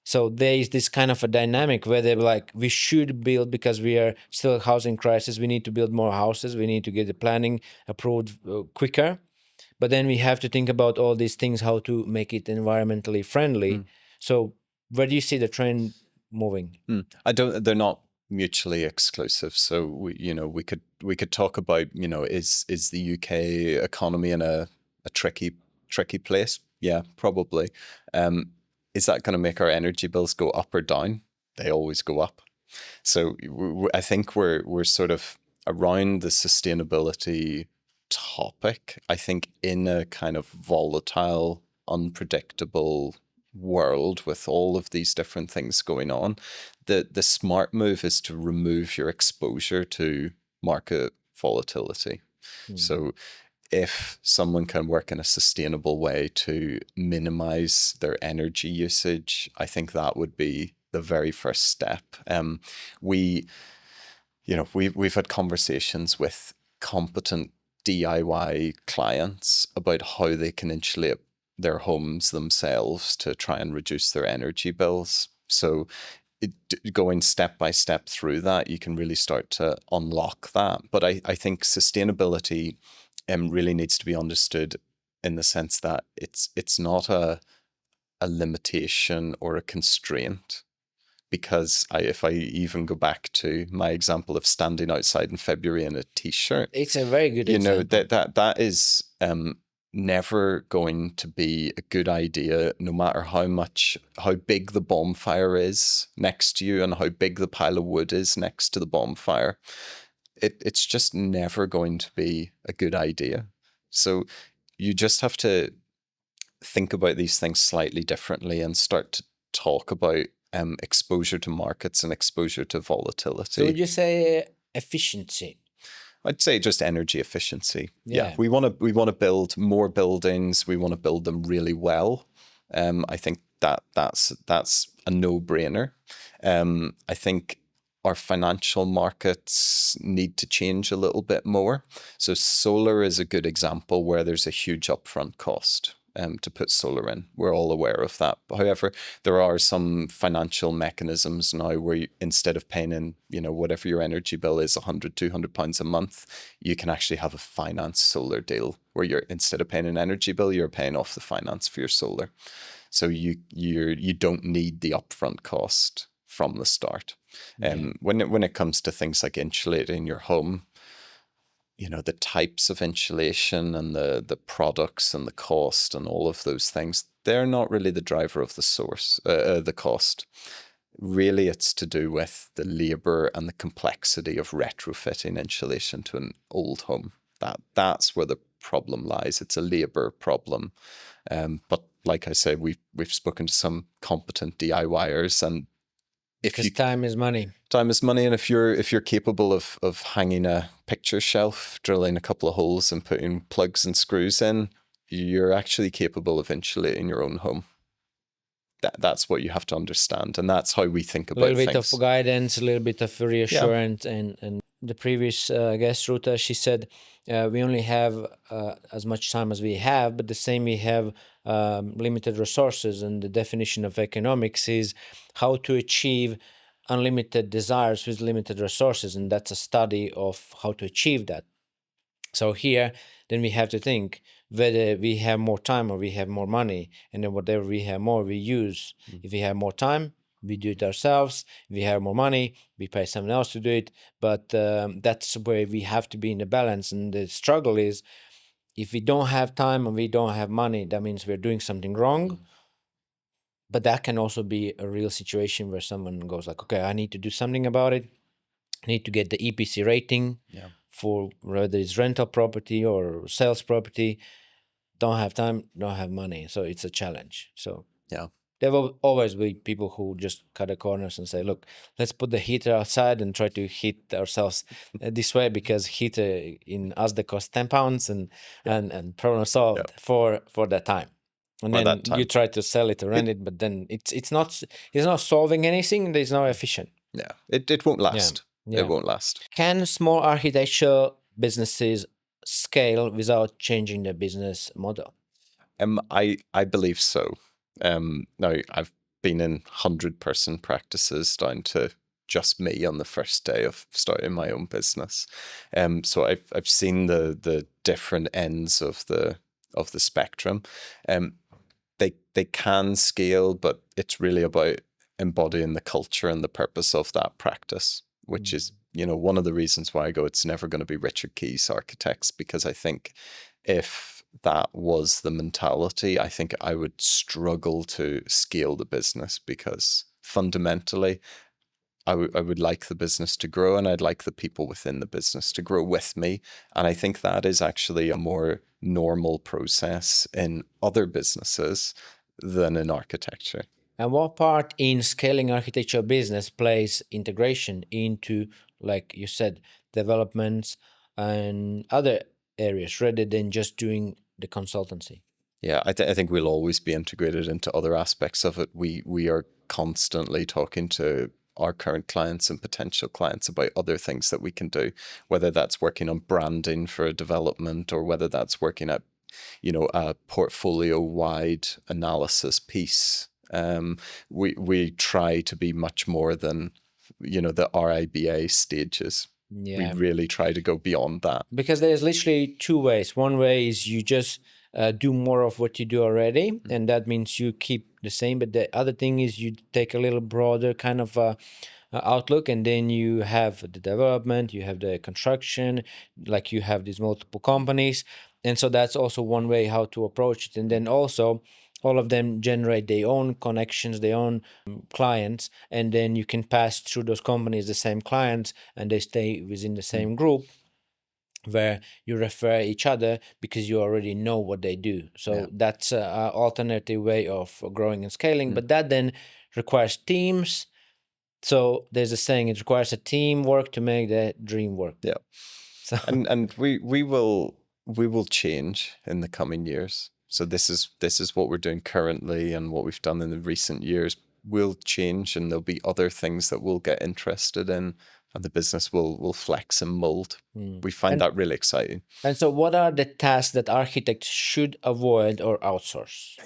So there is this kind of a dynamic where they're like, we should build because we are still a housing crisis. We need to build more houses. We need to get the planning approved quicker. But then we have to think about all these things, how to make it environmentally friendly. So where do you see the trend moving? I don't. They're not mutually exclusive. So we could talk about, is the UK economy in a tricky place? Yeah, probably. Is that going to make our energy bills go up or down? They always go up. So I think we're sort of around the sustainability topic. I think in a kind of volatile, unpredictable world with all of these different things going on, the smart move is to remove your exposure to market volatility. So if someone can work in a sustainable way to minimize their energy usage, I think that would be the very first step. We've had conversations with competent DIY clients about how they can insulate their homes themselves to try and reduce their energy bills. So going step by step through that, you can really start to unlock that. But I think sustainability really needs to be understood in the sense that it's not a limitation or a constraint. Because if I even go back to my example of standing outside in February in a t-shirt, It's a very good example. that is never going to be a good idea, no matter how big the bonfire is next to you and how big the pile of wood is next to the bonfire. It's just never going to be a good idea. So you just have to think about these things slightly differently and start to talk about exposure to markets and exposure to volatility. So would you say efficiency? I'd say just energy efficiency. Yeah. We want to build more buildings. We want to build them really well. I think that's a no-brainer. I think our financial markets need to change a little bit more. So solar is a good example where there's a huge upfront cost to put solar in. We're all aware of that. However, there are some financial mechanisms now where instead of paying in, whatever your energy bill is, £100, £200 a month, you can actually have a finance solar deal where instead of paying an energy bill, you're paying off the finance for your solar. So you don't need the upfront cost from the start. When it comes to things like insulating your home, the types of insulation and the products and the cost and all of those things, they're not really the driver of the cost. Really, it's to do with the labor and the complexity of retrofitting insulation to an old home. That's where the problem lies. It's a labor problem. But like I say, we've spoken to some competent DIYers, and because time is money. Time is money, and if you're capable of hanging a picture shelf, drilling a couple of holes, and putting plugs and screws in, you're actually capable of insulating your own home. That's what you have to understand, and that's how we think about things. A little bit of guidance, a little bit of reassurance, and the previous guest, Ruta, she said we only have as much time as we have, but the same we have limited resources, and the definition of economics is how to achieve unlimited desires with limited resources, and that's a study of how to achieve that. So here, then we have to think whether we have more time or we have more money, and then whatever we have more, we use. If we have more time, we do it ourselves. If we have more money, we pay someone else to do it. But that's where we have to be in the balance. And the struggle is if we don't have time and we don't have money, that means we're doing something wrong. But that can also be a real situation where someone goes like, okay, I need to do something about it. I need to get the EPC rating for whether it's rental property or sales property. Don't have time, don't have money. So it's a challenge. So Yeah. there will always be people who just cut the corners and say, look, let's put the heater outside and try to heat ourselves this way, because heater in Asda costs £10 and problem solved for that time. And Or then that time. you try to sell it or rent it, but then it's not solving anything. It's not efficient. Yeah. It won't last. Yeah. It won't last. Can small architecture businesses scale without changing their business model? I believe so. Now I've been in 100-person practices down to just me on the first day of starting my own business. So I've seen the different ends of the spectrum. They can scale, but it's really about embodying the culture and the purpose of that practice, which is, one of the reasons why I go, it's never going to be Richard Key's architects, because I think if that was the mentality, I think I would struggle to scale the business, because fundamentally, I would like the business to grow, and I'd like the people within the business to grow with me. And I think that is actually a more normal process in other businesses than in architecture. And what part in scaling architecture business plays integration into, like you said, developments and other areas rather than just doing the consultancy? Yeah, I think we'll always be integrated into other aspects of it. We are constantly talking to our current clients and potential clients about other things that we can do, whether that's working on branding for a development, or whether that's working at, a portfolio-wide analysis piece. We try to be much more than, the RIBA stages. We really try to go beyond that. Because there's literally two ways. One way is you just do more of what you do already, and that means you keep the same. But the other thing is you take a little broader kind of outlook, and then you have the development, you have the construction, like you have these multiple companies. And so that's also one way how to approach it. And then also all of them generate their own connections, their own clients, and then you can pass through those companies the same clients, and they stay within the same group, where you refer each other because you already know what they do. So that's an alternative way of growing and scaling. But that then requires teams. So there's a saying, it requires a teamwork to make the dream work. Yeah. So and we will change in the coming years. So this is what we're doing currently, and what we've done in the recent years will change, and there'll be other things that we'll get interested in, and the business will flex and mold. We find that really exciting. And so what are the tasks that architects should avoid or outsource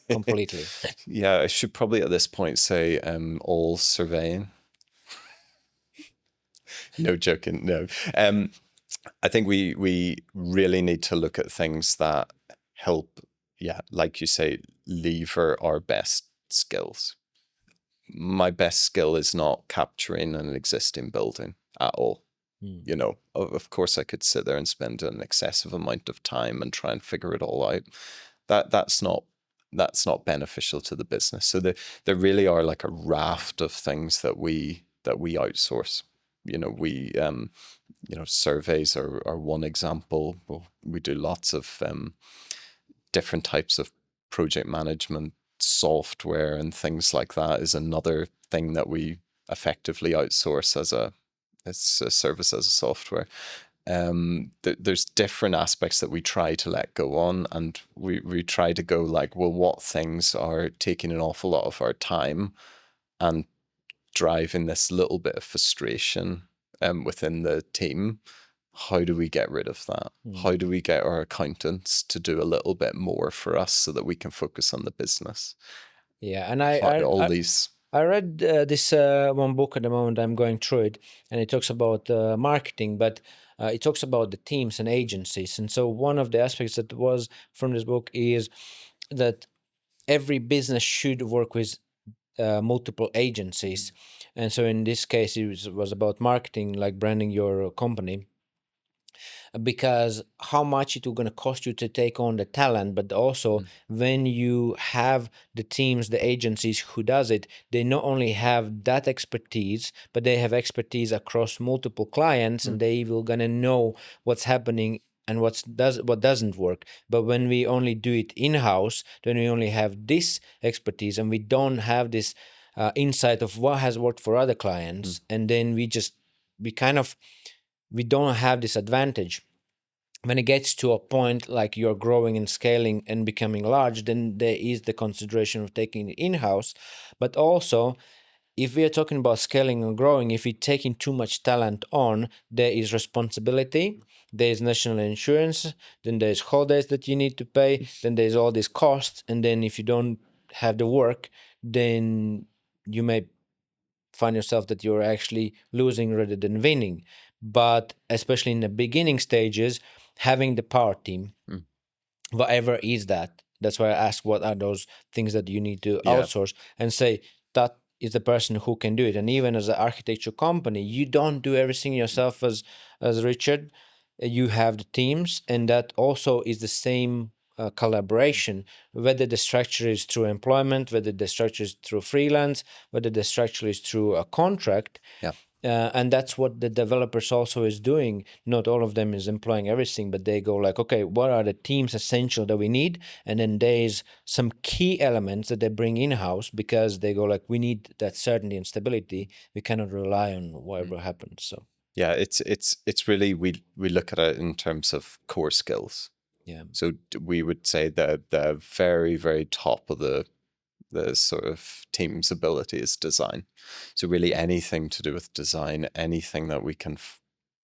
completely? Yeah, I should probably at this point say all surveying. No, joking. No. I think we really need to look at things that help, like you say, lever our best skills. My best skill is not capturing an existing building at all. Of course I could sit there and spend an excessive amount of time and try and figure it all out. That's not beneficial to the business. So there really are like a raft of things that we outsource. Surveys are one example. We do lots of different types of project management software, and things like that is another thing that we effectively outsource as a service, as a software. There's different aspects that we try to let go on, and we try to go like, well, what things are taking an awful lot of our time and driving this little bit of frustration within the team? How do we get rid of that? How do we get our accountants to do a little bit more for us so that we can focus on the business? Yeah, and I read this one book at the moment. I'm going through it, and it talks about marketing, but it talks about the teams and agencies. And so one of the aspects that was from this book is that every business should work with multiple agencies. And so in this case, it was about marketing, like branding your company. because how much it will going to cost you to take on the talent, but also when you have the teams, the agencies who does it, they not only have that expertise, but they have expertise across multiple clients, and they will going to know what's happening and what doesn't work. But when we only do it in-house, then we only have this expertise and we don't have this insight of what has worked for other clients, and then we don't have this advantage. When it gets to a point like you're growing and scaling and becoming large, then there is the consideration of taking it in-house. But also, if we are talking about scaling and growing, if you're taking too much talent on, there is responsibility, there is national insurance, then there's holidays that you need to pay, then there's all these costs, and then if you don't have the work, then you may find yourself that you're actually losing rather than winning. But especially in the beginning stages, having the power team, whatever is that, that's why I ask what are those things that you need to Yeah. outsource, and say that is the person who can do it. And even as an architecture company, you don't do everything yourself as Richard. You have the teams, and that also is the same collaboration, whether the structure is through employment, whether the structure is through freelance, whether the structure is through a contract. Yeah. And that's what the developers also is doing. Not all of them is employing everything, but they go like, okay, what are the teams essential that we need? And then there's some key elements that they bring in-house, because they go like, we need that certainty and stability. We cannot rely on whatever happens. So Yeah, it's really, we look at it in terms of core skills. yeah. So we would say that the very, very top of the sort of team's ability is design. So really anything to do with design, anything that we can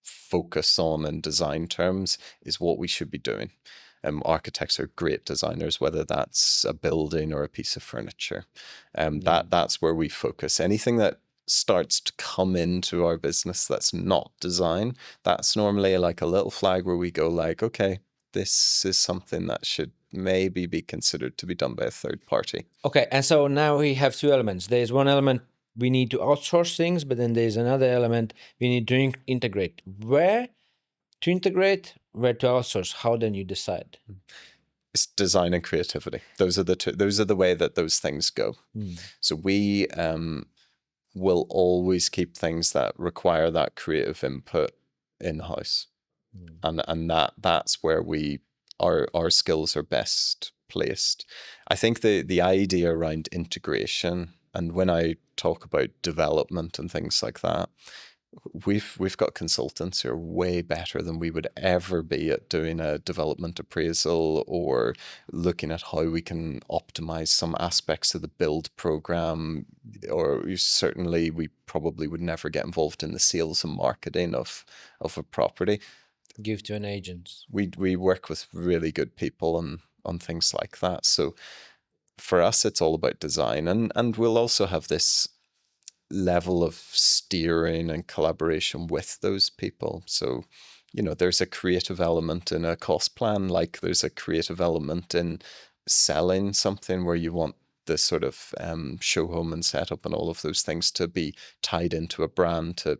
focus on in design terms is what we should be doing. Architects are great designers, whether that's a building or a piece of furniture. That's where we focus. Anything that starts to come into our business that's not design, that's normally like a little flag where we go like, okay, this is something that should maybe be considered to be done by a third party. Okay, and so now we have two elements. There's one element we need to outsource things, but then there's another element we need to integrate. Where to integrate, where to outsource? How then you decide? It's design and creativity. Those are the two. Those are the way that those things go. So we will always keep things that require that creative input in-house, and that's where our skills are best placed. I think the idea around integration, and when I talk about development and things like that, we've got consultants who are way better than we would ever be at doing a development appraisal or looking at how we can optimize some aspects of the build program. Or certainly we probably would never get involved in the sales and marketing of a property. Give to an agent. We work with really good people on things like that. So for us, it's all about design, and we'll also have this level of steering and collaboration with those people. So, there's a creative element in a cost plan, like there's a creative element in selling something where you want the sort of show home and setup and all of those things to be tied into a brand to,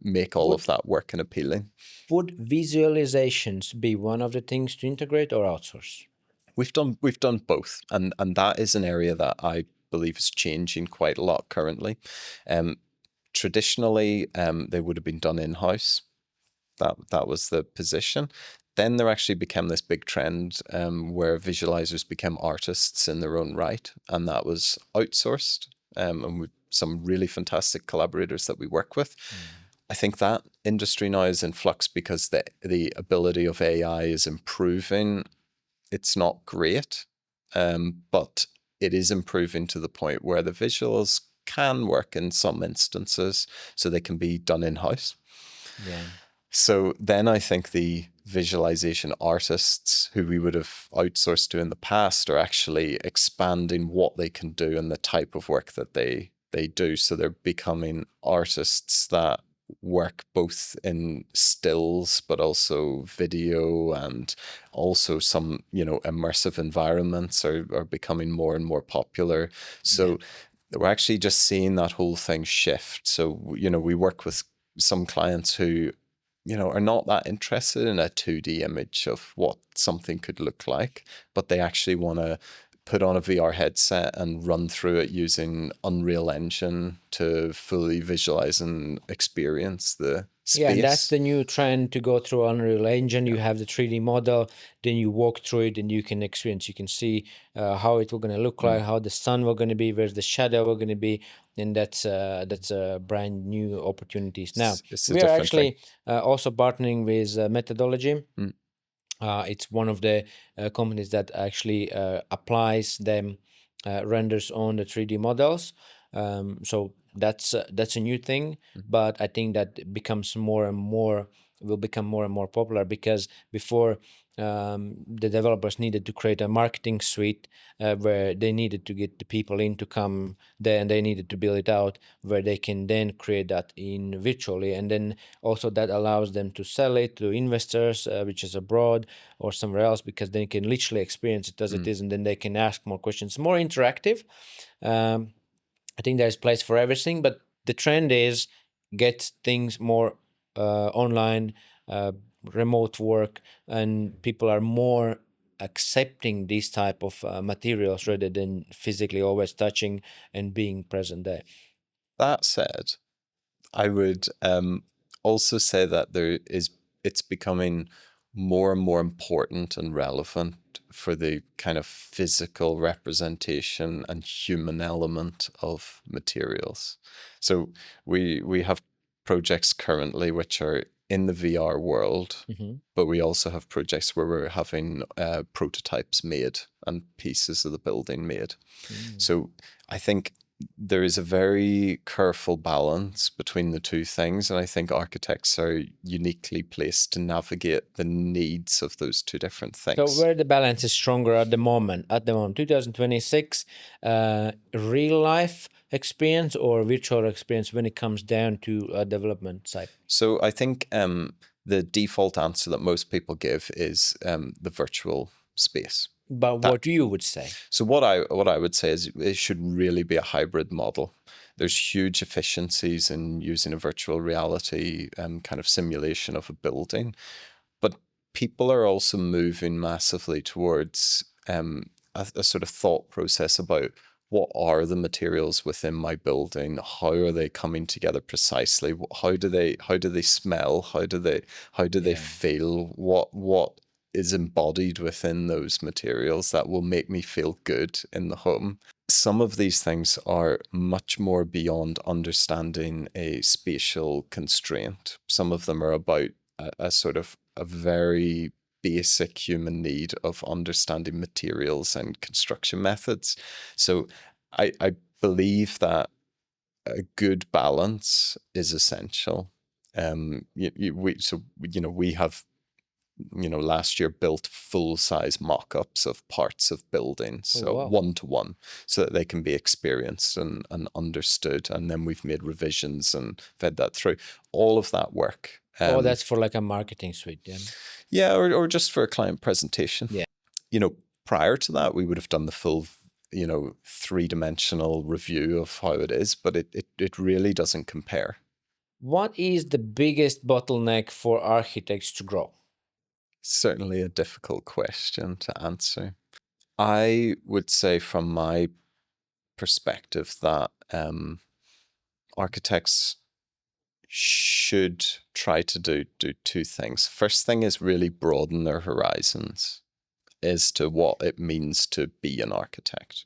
make all of that work and appealing. Would visualizations be one of the things to integrate or outsource? We've done both, and that is an area that I believe is changing quite a lot currently. Traditionally, they would have been done in-house. That was the position. Then there actually became this big trend where visualizers became artists in their own right, and that was outsourced. And we've some really fantastic collaborators that we work with. I think that industry now is in flux because the ability of AI is improving. It's not great, but it is improving to the point where the visuals can work in some instances, so they can be done in-house. Yeah. So then I think the visualization artists who we would have outsourced to in the past are actually expanding what they can do and the type of work that they do. So they're becoming artists that work both in stills but also video, and also some immersive environments are becoming more and more popular. So we're actually just seeing that whole thing shift. So we work with some clients who are not that interested in a 2D image of what something could look like, but they actually want to put on a VR headset and run through it using Unreal Engine to fully visualize and experience the Yeah, and that's space. the new trend to go through Unreal Engine. You have the 3D model, then you walk through it and you can experience, you can see how it will going to look like, how the sun will going to be, where's the shadow will going to be, and that's brand new opportunities. Now, It's a we are different thing. actually also partnering with Methodology. It's one of the companies that actually applies them renders on the 3D models. So that's a new thing, but I think that it becomes more and more will become more and more popular, because before the developers needed to create a marketing suite where they needed to get the people in to come there, and they needed to build it out where they can then create that in virtually, and then also that allows them to sell it to investors, which is abroad or somewhere else, because they can literally experience it as it is, and then they can ask more questions, more interactive. I think there's place for everything, but the trend is get things more online, uh, remote work, and people are more accepting these type of materials rather than physically always touching and being present there. That said, I would also say that it's becoming more and more important and relevant for the kind of physical representation and human element of materials. So we have projects currently which are in the VR world, but we also have projects where we're having prototypes made and pieces of the building made. So I think there is a very careful balance between the two things, and I think architects are uniquely placed to navigate the needs of those two different So things. where the balance is stronger at the moment? 2026, real life experience or virtual experience when it comes down to a development side? So I think the default answer that most people give is the virtual space. But what you would say? So what I would say is it should really be a hybrid model. There's huge efficiencies in using a virtual reality kind of simulation of a building, but people are also moving massively towards a sort of thought process about what are the materials within my building, how are they coming together precisely, how do they smell, how do they feel, what is embodied within those materials that will make me feel good in the home. Some of these things are much more beyond understanding a spatial constraint. Some of them are about a sort of a very basic human need of understanding materials and construction methods. So I believe that a good balance is essential. We have last year built full-size mock-ups of parts of buildings, so wow. one-to-one, so that they can be experienced and understood. And then we've made revisions and fed that through. All of that work. That's for like a marketing suite, yeah. Yeah, or just for a client presentation. Yeah. Prior to that, we would have done the full, three-dimensional review of how it is, but it really doesn't compare. What is the biggest bottleneck for architects to grow? Certainly a difficult question to answer. I would say from my perspective that architects should try to do two things. First thing is really broaden their horizons as to what it means to be an architect.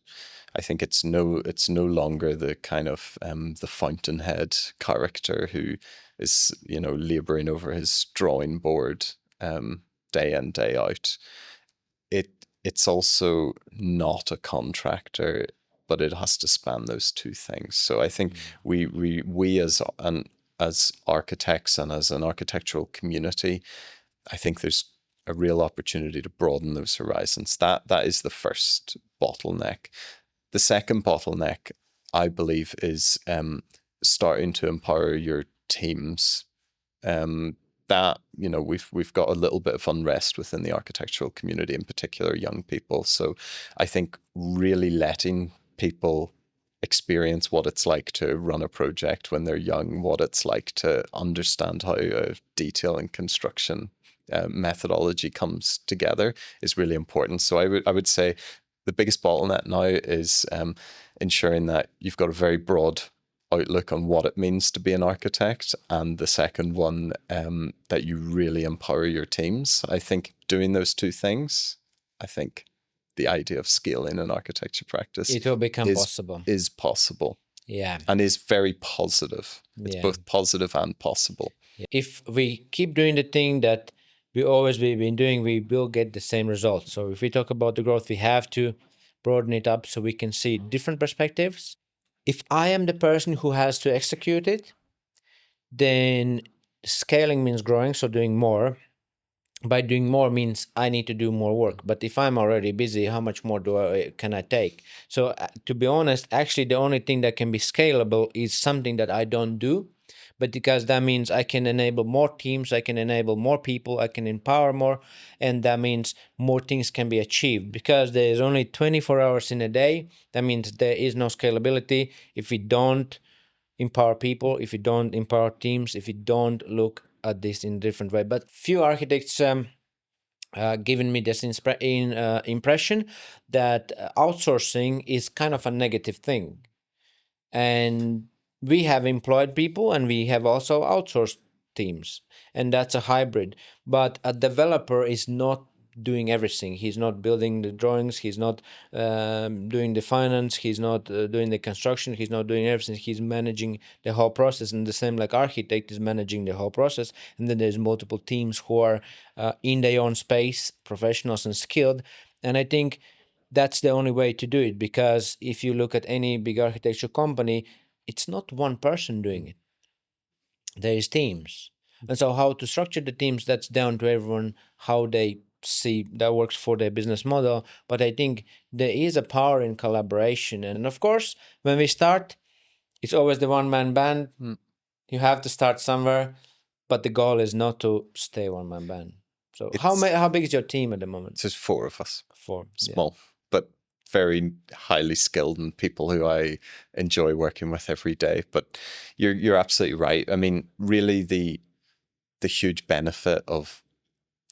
I think it's no longer the kind of the fountainhead character who is laboring over his drawing board day in day out. It's also not a contractor, but it has to span those two things. So I think we as architects and as an architectural community, I think there's a real opportunity to broaden those horizons. That is the first bottleneck. The second bottleneck, I believe, is starting to empower your teams. That we've got a little bit of unrest within the architectural community, in particular young people. So I think really letting people experience what it's like to run a project when they're young, what it's like to understand how detail and construction methodology comes together is really important. So I would say the biggest bottleneck now is ensuring that you've got a very broad outlook on what it means to be an architect, and the second one, that you really empower your teams. I think doing those two things, I think the idea of scaling an architecture practice It will become possible. Is possible. Yeah. And is very positive. It's both positive and possible. If we keep doing the thing that we always been doing, we will get the same results. So if we talk about the growth, we have to broaden it up so we can see different perspectives. If I am the person who has to execute it, then scaling means growing, so doing more. By doing more means I need to do more work. But if I'm already busy, how much more can I take? So to be honest, actually the only thing that can be scalable is something that I don't do, but because that means I can enable more teams, I can enable more people, I can empower more, and that means more things can be achieved. Because there is only 24 hours in a day, that means there is no scalability if we don't empower people, if you don't empower teams, if you don't look at this in a different way. But few architects given me this impression that outsourcing is kind of a negative thing. And we have employed people and we have also outsourced teams, and that's a hybrid. But a developer is not doing everything. He's not building the drawings, he's not doing the finance, he's not doing the construction, he's not doing everything. He's managing the whole process, and the same like architect is managing the whole process. And then there's multiple teams who are in their own space, professionals and skilled. And I think that's the only way to do it, because if you look at any big architecture company, it's not one person doing it. There is teams. And so how to structure the teams, that's down to everyone, how they see that works for their business model. But I think there is a power in collaboration. And of course, when we start, it's always the one-man band. You have to start somewhere, but the goal is not to stay one-man band. So how big is your team at the moment? It's just 4 of us. 4. Small, but very highly skilled, and people who I enjoy working with every day. But you're absolutely right. I mean, really the huge benefit of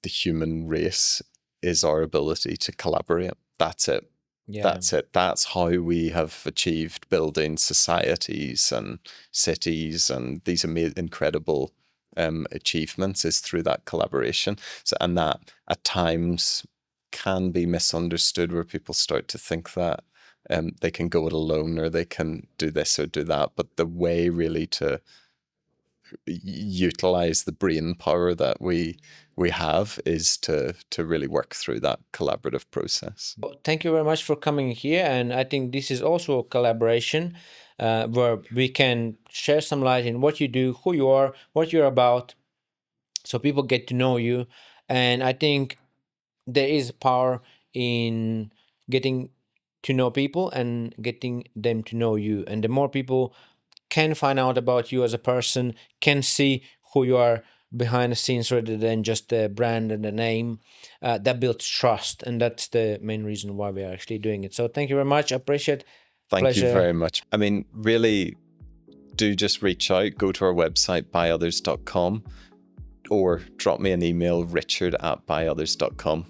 the human race is our ability to collaborate. That's it. Yeah. That's it. That's how we have achieved building societies and cities and these incredible achievements, is through that collaboration. So, and that at times can be misunderstood, where people start to think that they can go it alone, or they can do this or do that. But the way really to utilize the brain power that we have is to really work through that collaborative process. Thank you very much for coming here, and I think this is also a collaboration where we can share some light in what you do, who you are, what you're about, so people get to know you. And I think there is power in getting to know people and getting them to know you. And the more people can find out about you as a person, can see who you are behind the scenes rather than just the brand and the name, that builds trust. And that's the main reason why we are actually doing it. So thank you very much. I appreciate it. Thank you very much. I mean, really do just reach out, go to our website, ByOthers.com, or drop me an email, richard@byothers.com.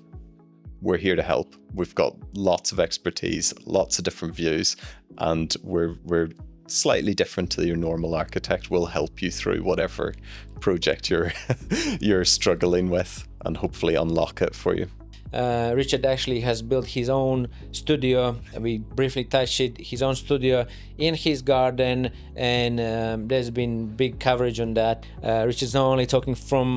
We're here to help. We've got lots of expertise, lots of different views, and we're slightly different to your normal architect. We'll help you through whatever project you're struggling with, and hopefully unlock it for you. Richard actually has built his own studio. We briefly touched it, his own studio in his garden, and there's been big coverage on that. Richard's not only talking from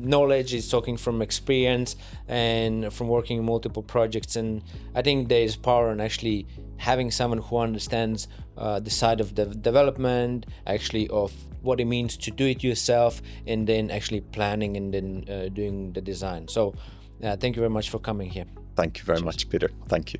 knowledge, he's talking from experience and from working in multiple projects. And I think there is power in actually having someone who understands the side of the development, actually of what it means to do it yourself, and then actually planning and then doing the design. So thank you very much for coming here. Thank you very much, Peter. Thank you.